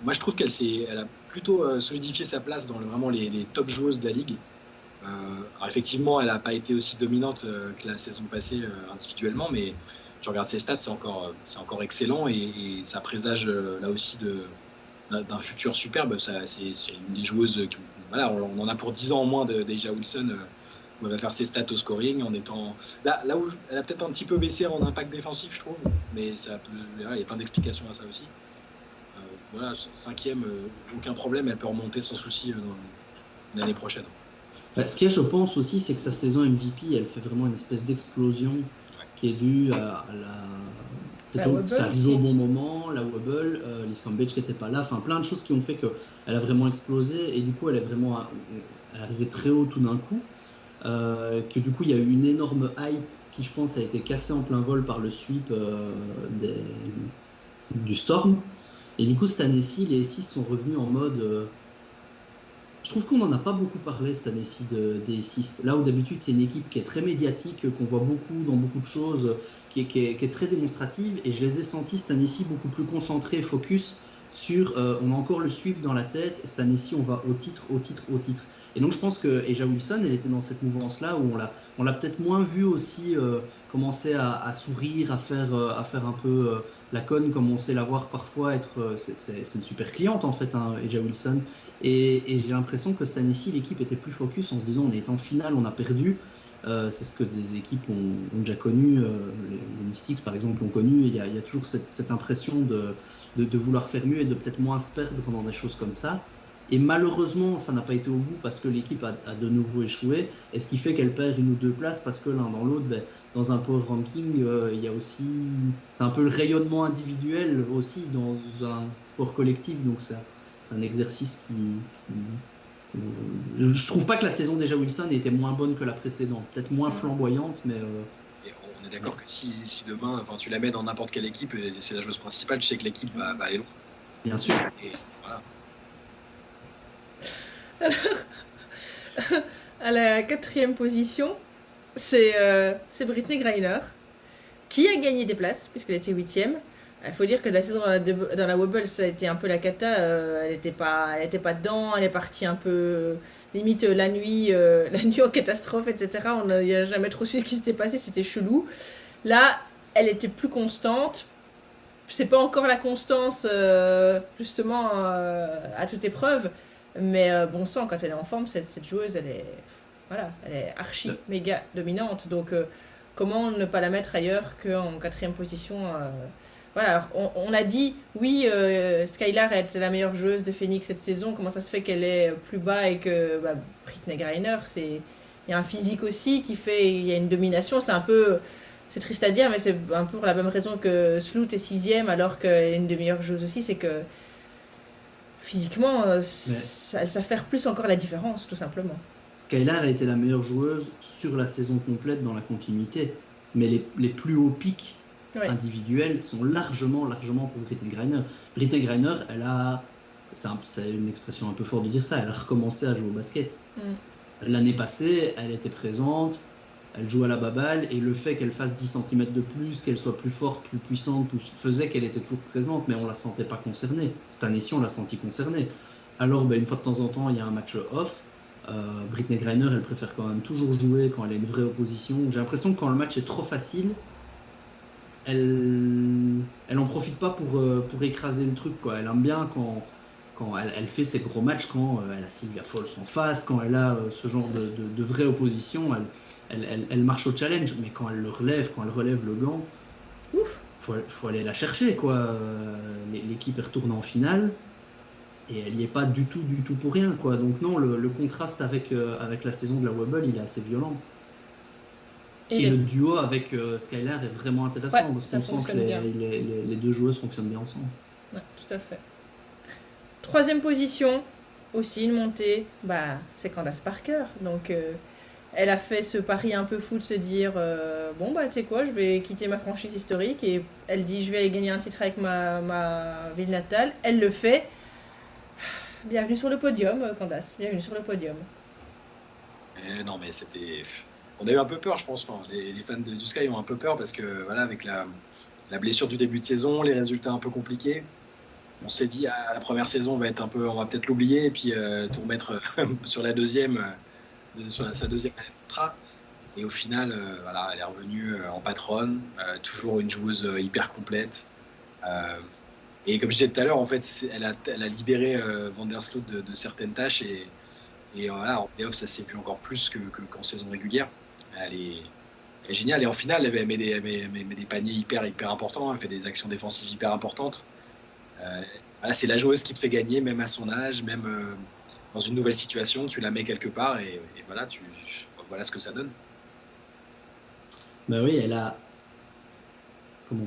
S3: Moi je trouve elle a plutôt solidifié sa place dans vraiment les top joueuses de la ligue. Alors effectivement, elle n'a pas été aussi dominante que la saison passée individuellement, mais tu regardes ses stats, c'est encore excellent et ça présage là aussi d'un futur superbe. C'est une des joueuses, voilà, on en a pour 10 ans en moins d'A'ja Wilson, où elle va faire ses stats au scoring en étant là où elle a peut-être un petit peu baissé en impact défensif, je trouve, mais il y a plein d'explications à ça aussi. Voilà, 5e, aucun problème, elle peut remonter sans souci l'année prochaine.
S2: Ce qu'il y a, je pense aussi, c'est que sa saison MVP, elle fait vraiment une espèce d'explosion qui est due à ça arrive au bon moment, la wobble, Liz Cambage qui n'était pas là, enfin plein de choses qui ont fait qu'elle a vraiment explosé et du coup elle est arrivée très haut tout d'un coup, que du coup il y a eu une énorme hype qui je pense a été cassée en plein vol par le sweep du Storm et du coup cette année-ci les 6 sont revenus en mode... Je trouve qu'on n'en a pas beaucoup parlé cette année-ci des 6. Là où d'habitude c'est une équipe qui est très médiatique, qu'on voit beaucoup dans beaucoup de choses, qui est très démonstrative. Et je les ai sentis cette année-ci beaucoup plus concentrés, focus sur on a encore le sweep dans la tête. Et cette année-ci on va au titre. Et donc je pense que A'ja Wilson, elle était dans cette mouvance-là où on l'a peut-être moins vu aussi commencer à sourire, à faire un peu la conne comme on sait la voir parfois être. C'est une super cliente en fait, hein, A'ja Wilson. Et j'ai l'impression que cette année-ci, l'équipe était plus focus en se disant on est en finale, on a perdu. C'est ce que des équipes ont déjà connu. Les Mystics, par exemple, ont connu. Il y a toujours cette impression de vouloir faire mieux et de peut-être moins se perdre dans des choses comme ça. Et malheureusement, ça n'a pas été au bout parce que l'équipe a de nouveau échoué. Et ce qui fait qu'elle perd une ou deux places parce que l'un dans l'autre, dans un power ranking, il y a aussi... C'est un peu le rayonnement individuel aussi dans un sport collectif. Donc c'est un exercice qui... Je trouve pas que la saison d'A'ja Wilson était moins bonne que la précédente. Peut-être moins flamboyante, mais...
S3: Et on est d'accord que si demain, tu la mets dans n'importe quelle équipe, et c'est la joueuse principale, tu sais que l'équipe va aller loin.
S2: Bien sûr.
S3: Et voilà.
S1: Alors, à la 4e position, c'est Brittney Griner qui a gagné des places puisqu'elle était 8e. Il faut dire que la saison dans la wobble, ça a été un peu la cata. Elle n'était pas dedans. Elle est partie un peu limite la nuit en catastrophe, etc. On n'a jamais trop su ce qui s'était passé. C'était chelou. Là, elle était plus constante. C'est pas encore la constance justement à toute épreuve. Mais bon sang, quand elle est en forme, cette joueuse, elle est archi méga dominante. Donc, comment ne pas la mettre ailleurs qu'en 4e position Voilà, alors on a dit, oui, Skylar est la meilleure joueuse de Phoenix cette saison. Comment ça se fait qu'elle est plus bas et que Brittney Griner, il y a un physique aussi qui fait, il y a une domination. C'est triste à dire, mais c'est un peu pour la même raison que Sloot est 6e alors qu'elle est une des meilleures joueuses aussi, c'est que physiquement, ça fait plus encore la différence, tout simplement.
S2: Skylar a été la meilleure joueuse sur la saison complète dans la continuité, mais les plus hauts pics individuels sont largement pour Brittney Griner. Brittney Griner, c'est une expression un peu forte de dire ça, elle a recommencé à jouer au basket. L'année passée, elle était présente, elle joue à la baballe, et le fait qu'elle fasse 10 cm de plus, qu'elle soit plus forte, plus puissante, tout faisait qu'elle était toujours présente, mais on la sentait pas concernée. Cette année-ci, on l'a sentie concernée. Alors, une fois de temps en temps, il y a un match off. Brittney Griner, elle préfère quand même toujours jouer quand elle a une vraie opposition. J'ai l'impression que quand le match est trop facile, elle en profite pas pour écraser le truc, quoi. Elle aime bien quand elle fait ses gros matchs, quand elle a Sylvia Fowles en face, quand elle a ce genre de vraie opposition, elle marche au challenge, mais quand elle relève le gant, faut aller la chercher, quoi. L'équipe est retournée en finale et elle n'y est pas du tout pour rien, quoi. Donc non, le contraste avec la saison de la wobble, il est assez violent. Et le duo avec Skyler est vraiment intéressant parce qu'on sent que les deux joueuses fonctionnent bien ensemble.
S1: Ouais, tout à fait. Troisième position, aussi une montée, c'est Candace Parker. Donc elle a fait ce pari un peu fou de se dire tu sais quoi, je vais quitter ma franchise historique, et elle dit je vais aller gagner un titre avec ma ville natale. Elle le fait. Bienvenue sur le podium, Candace, bienvenue sur le podium.
S3: Non mais c'était... On a eu un peu peur, je pense. Enfin, les fans du Sky ont un peu peur parce que voilà, avec la blessure du début de saison, les résultats un peu compliqués, on s'est dit la première saison on va peut-être l'oublier et puis tout remettre sur la deuxième, sur sa deuxième année. Et au final, elle est revenue en patronne, toujours une joueuse hyper complète. Et comme je disais tout à l'heure, en fait, elle a libéré Vandersloot de certaines tâches et voilà, en playoff, ça s'est vu encore plus qu'en saison régulière. Elle est géniale. Et en finale, elle met des paniers hyper importants. Elle fait des actions défensives hyper importantes. Voilà, c'est la joueuse qui te fait gagner, même à son âge, même dans une nouvelle situation. Tu la mets quelque part et voilà, voilà ce que ça donne.
S2: Ben oui, elle a... Comment ?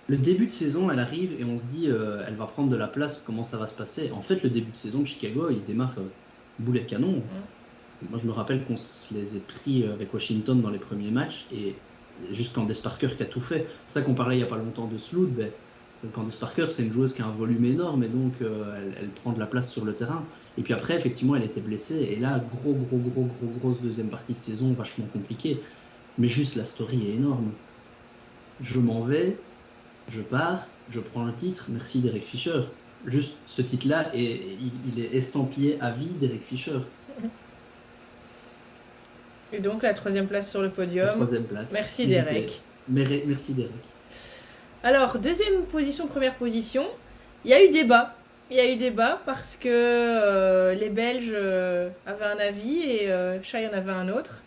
S2: Le début de saison, elle arrive et on se dit elle va prendre de la place, comment ça va se passer ? En fait, le début de saison de Chicago, il démarre boulet de canon. Moi, je me rappelle qu'on se les a pris avec Washington dans les premiers matchs, et juste Candace Parker qui a tout fait. C'est ça qu'on parlait il n'y a pas longtemps de Sloot. Candace Parker, c'est une joueuse qui a un volume énorme, et donc elle prend de la place sur le terrain. Et puis après, effectivement, elle était blessée, et là, grosse deuxième partie de saison, vachement compliquée. Mais juste, la story est énorme. Je m'en vais, je pars, je prends le titre, merci Derek Fisher. Juste, ce titre-là, il est estampillé à vie Derek Fisher.
S1: Et donc la troisième place sur le podium.
S2: La troisième place.
S1: Merci Derek.
S2: Merci Derek.
S1: Alors, deuxième position, première position, il y a eu débat. Parce que les Belges avaient un avis et Shai en avait un autre.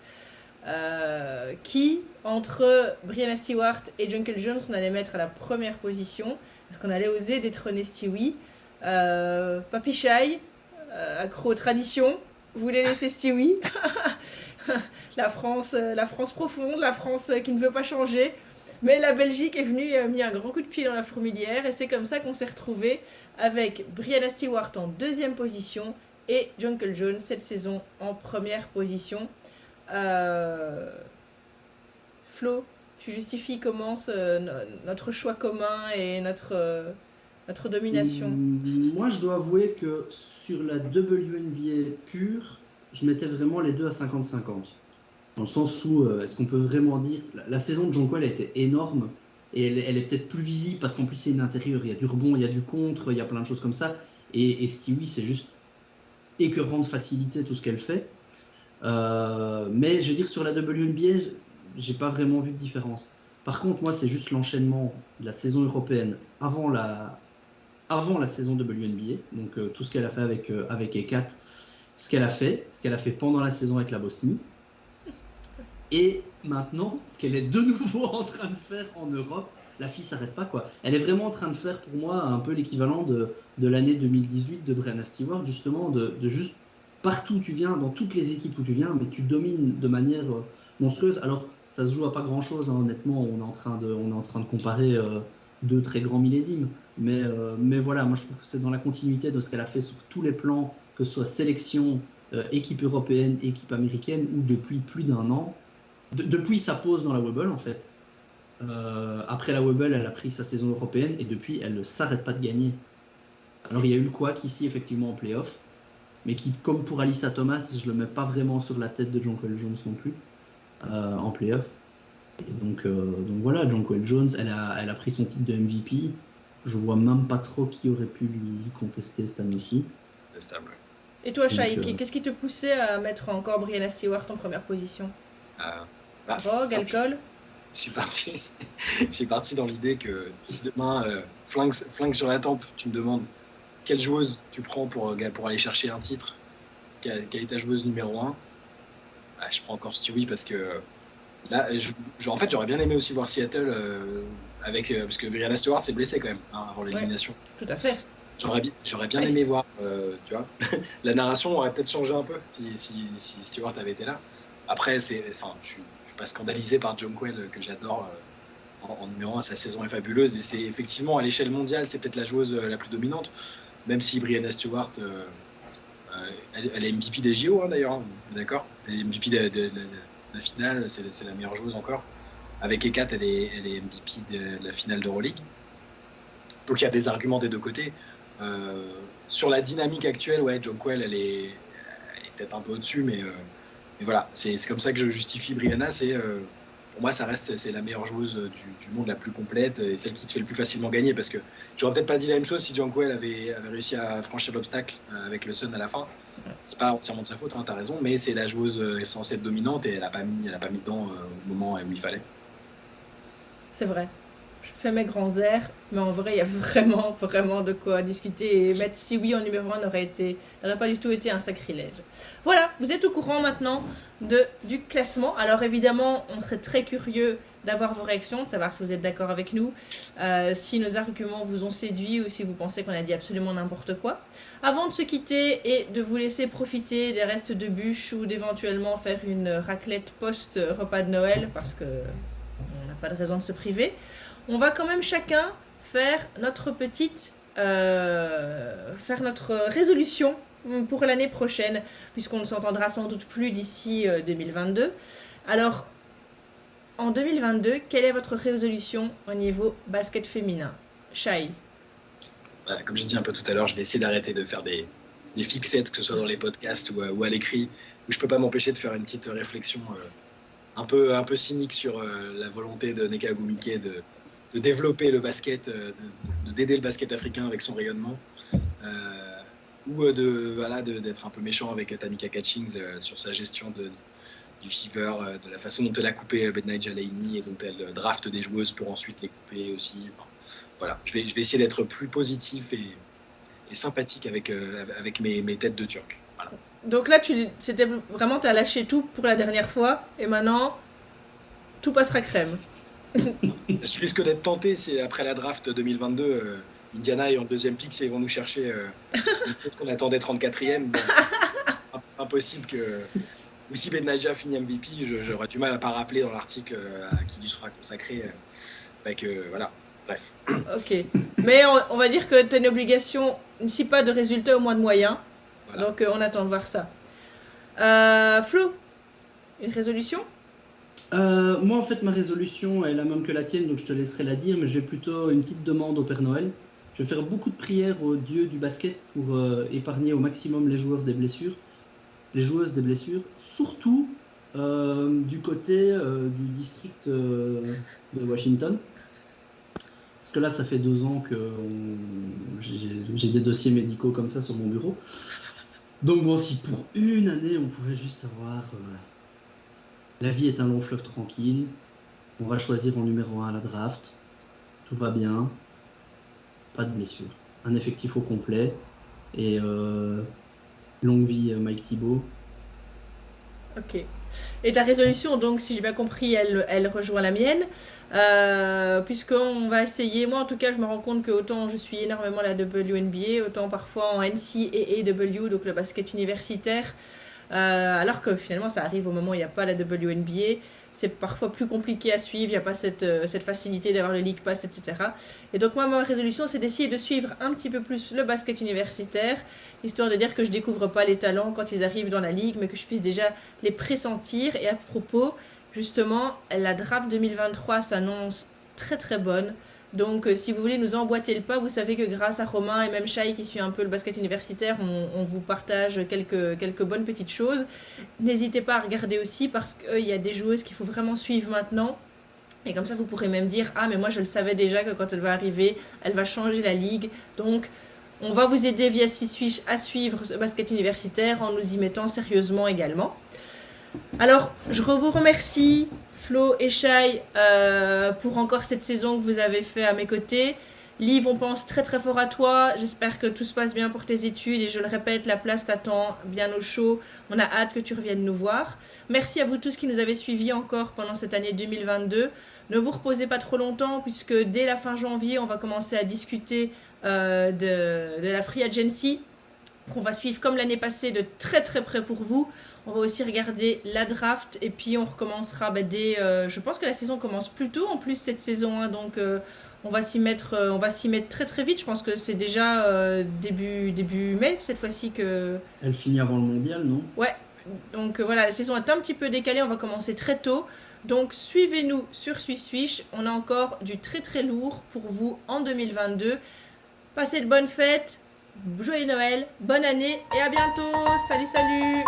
S1: Qui, entre Brianna Stewart et Jonquel Jones, on allait mettre à la première position. Est-ce qu'on allait oser détrôner Stewie ? Papy Shai, accro aux traditions, voulait laisser Stewie. La France profonde, la France qui ne veut pas changer. Mais la Belgique est venue et a mis un grand coup de pied dans la fourmilière, et c'est comme ça qu'on s'est retrouvés avec Brianna Stewart en deuxième position et Jonquel Jones cette saison en première position. Flo, tu justifies comment notre choix commun et notre domination ?
S2: Moi, je dois avouer que sur la WNBA pure, je mettais vraiment les deux à 50-50. Dans le sens où, est-ce qu'on peut vraiment dire... La saison de Jonquel a été énorme, et elle est peut-être plus visible parce qu'en plus c'est une intérieure, il y a du rebond, il y a du contre, il y a plein de choses comme ça. Et Stewie, c'est juste écœurant de facilité tout ce qu'elle fait. Mais je veux dire, sur la WNBA, j'ai pas vraiment vu de différence. Par contre, moi, c'est juste l'enchaînement de la saison européenne avant la saison WNBA, donc tout ce qu'elle a fait avec E4, ce qu'elle a fait pendant la saison avec la Bosnie, et maintenant, ce qu'elle est de nouveau en train de faire en Europe. La fille s'arrête pas, quoi. Elle est vraiment en train de faire, pour moi, un peu l'équivalent de l'année 2018 de Brianna Stewart, justement, de juste partout où tu viens, dans toutes les équipes où tu viens, mais tu domines de manière monstrueuse. Alors, ça se joue à pas grand-chose, hein, honnêtement. On est en train de comparer deux très grands millésimes. Mais voilà, moi je trouve que c'est dans la continuité de ce qu'elle a fait sur tous les plans, que ce soit sélection, équipe européenne, équipe américaine, ou depuis plus d'un an. Depuis sa pause dans la Webble, en fait. Après la Webble, elle a pris sa saison européenne, et depuis, elle ne s'arrête pas de gagner. Alors il y a eu le couac ici, effectivement, en play-off, mais qui, comme pour Alyssa Thomas, je ne le mets pas vraiment sur la tête de Jonquel Jones non plus, en play-off. Et donc voilà, Jonquel Jones, elle a pris son titre de MVP. Je vois même pas trop qui aurait pu lui contester cette année-ci.
S1: Et toi, Shai, qu'est-ce qui te poussait à mettre encore Brianna Stewart en première position ? Drogue, alcool ?
S3: Je suis parti dans l'idée que si demain, flingue sur la tempe, tu me demandes quelle joueuse tu prends pour aller chercher un titre, quelle est ta joueuse numéro 1, je prends encore Stewie parce que là, en fait, j'aurais bien aimé aussi voir Seattle parce que Brianna Stewart s'est blessée quand même avant l'élimination.
S1: Ouais, tout à fait.
S3: J'aurais bien aimé voir, tu vois, la narration aurait peut-être changé un peu si Stewart avait été là. Après, je suis pas scandalisé par Jonquel, que j'adore en numéro 1. Sa saison est fabuleuse et c'est effectivement à l'échelle mondiale, c'est peut-être la joueuse la plus dominante, même si Brianna Stewart, elle est MVP des JO d'ailleurs, hein, d'accord. Elle est MVP de la finale, c'est la meilleure joueuse encore. Avec Ekat, elle est MVP de la finale d'Euroleague. Donc il y a des arguments des deux côtés. Sur la dynamique actuelle, ouais, Jonquel, elle est peut-être un peu au-dessus, mais voilà, c'est comme ça que je justifie Brianna. Pour moi, c'est la meilleure joueuse du monde, la plus complète, et celle qui te fait le plus facilement gagner. Parce que j'aurais peut-être pas dit la même chose si Jonquel avait réussi à franchir l'obstacle avec le Sun à la fin. C'est pas entièrement de sa faute, hein, t'as raison, mais c'est la joueuse censée être dominante et elle a pas mis dedans au moment où il fallait.
S1: C'est vrai. Je fais mes grands airs, mais en vrai, il y a vraiment, vraiment de quoi discuter. Et mettre si oui en numéro 1 n'aurait pas du tout été un sacrilège. Voilà, vous êtes au courant maintenant du classement. Alors évidemment, on serait très curieux d'avoir vos réactions, de savoir si vous êtes d'accord avec nous, si nos arguments vous ont séduit ou si vous pensez qu'on a dit absolument n'importe quoi. Avant de se quitter et de vous laisser profiter des restes de bûches ou d'éventuellement faire une raclette post-repas de Noël, parce que on n'a pas de raison de se priver, on va quand même chacun faire notre résolution pour l'année prochaine, puisqu'on ne s'entendra sans doute plus d'ici 2022. Alors, en 2022, quelle est votre résolution au niveau basket féminin? Shai?
S3: Voilà, comme je dis un peu tout à l'heure, je vais essayer d'arrêter de faire des fixettes, que ce soit dans les podcasts ou à l'écrit, où je peux pas m'empêcher de faire une petite réflexion un peu cynique sur la volonté de Nneka Ogwumike de développer le basket, d'aider le basket africain avec son rayonnement, ou d'être un peu méchant avec Tamika Catchings sur sa gestion du Fever, de la façon dont elle a coupé Betnijah Laney et dont elle drafte des joueuses pour ensuite les couper aussi. Enfin, voilà, je vais essayer d'être plus positif et sympathique avec mes têtes de Turc. Voilà.
S1: Donc là, c'était vraiment, t'as lâché tout pour la dernière fois, et maintenant, tout passera crème.
S3: Je risque d'être tenté si après la draft 2022, Indiana est en deuxième pick, ils vont nous chercher parce qu'on attendait 34e. Bon, c'est impossible que. Ou si Betnijah finit MVP, j'aurais du mal à pas rappeler dans l'article à qui lui sera consacré. Voilà, bref.
S1: Ok. Mais on va dire que tu as une obligation, si pas de résultat, au moins de moyens. Voilà. Donc on attend de voir ça. Flo, une résolution?
S2: Moi, en fait, ma résolution est la même que la tienne, donc je te laisserai la dire, mais j'ai plutôt une petite demande au Père Noël. Je vais faire beaucoup de prières au Dieu du basket pour épargner au maximum les joueuses des blessures, surtout du côté du district de Washington. Parce que là, ça fait 2 ans que j'ai des dossiers médicaux comme ça sur mon bureau. Donc bon, si pour une année, on pouvait juste avoir... la vie est un long fleuve tranquille. On va choisir en numéro 1 à la draft. Tout va bien. Pas de blessure. Un effectif au complet. Et longue vie Mike Thibault.
S1: Ok. Et ta résolution, donc, si j'ai bien compris, elle rejoint la mienne. Puisqu'on va essayer, moi en tout cas, je me rends compte que autant je suis énormément la WNBA, autant parfois en NCAAW, donc le basket universitaire. Alors que finalement ça arrive au moment où il n'y a pas la WNBA, c'est parfois plus compliqué à suivre, il n'y a pas cette facilité d'avoir le League Pass, etc. Et donc moi, ma résolution, c'est d'essayer de suivre un petit peu plus le basket universitaire, histoire de dire que je ne découvre pas les talents quand ils arrivent dans la ligue, mais que je puisse déjà les pressentir. Et à propos, justement, la draft 2023 s'annonce très très bonne. Donc si vous voulez nous emboîter le pas, vous savez que grâce à Romain et même Shai qui suit un peu le basket universitaire, on vous partage quelques bonnes petites choses. N'hésitez pas à regarder aussi parce qu'il y a des joueuses qu'il faut vraiment suivre maintenant. Et comme ça vous pourrez même dire « Ah mais moi je le savais déjà que quand elle va arriver, elle va changer la ligue. » Donc on va vous aider via Switch à suivre ce basket universitaire en nous y mettant sérieusement également. Alors je vous remercie Flo et Shai pour encore cette saison que vous avez fait à mes côtés. Liv, on pense très très fort à toi. J'espère que tout se passe bien pour tes études et je le répète, la place t'attend bien au chaud. On a hâte que tu reviennes nous voir. Merci à vous tous qui nous avez suivis encore pendant cette année 2022. Ne vous reposez pas trop longtemps puisque dès la fin janvier, on va commencer à discuter de la Free Agency qu'on va suivre comme l'année passée de très très près pour vous. On va aussi regarder la draft et puis on recommencera dès... je pense que la saison commence plus tôt en plus cette saison, hein, donc on va s'y mettre très très vite. Je pense que c'est déjà début mai cette fois-ci que...
S2: Elle finit avant le mondial, non?
S1: Ouais, donc voilà, la saison est un petit peu décalée, on va commencer très tôt. Donc suivez-nous sur Swish. On a encore du très très lourd pour vous en 2022. Passez de bonnes fêtes, joyeux Noël, bonne année et à bientôt. Salut, salut!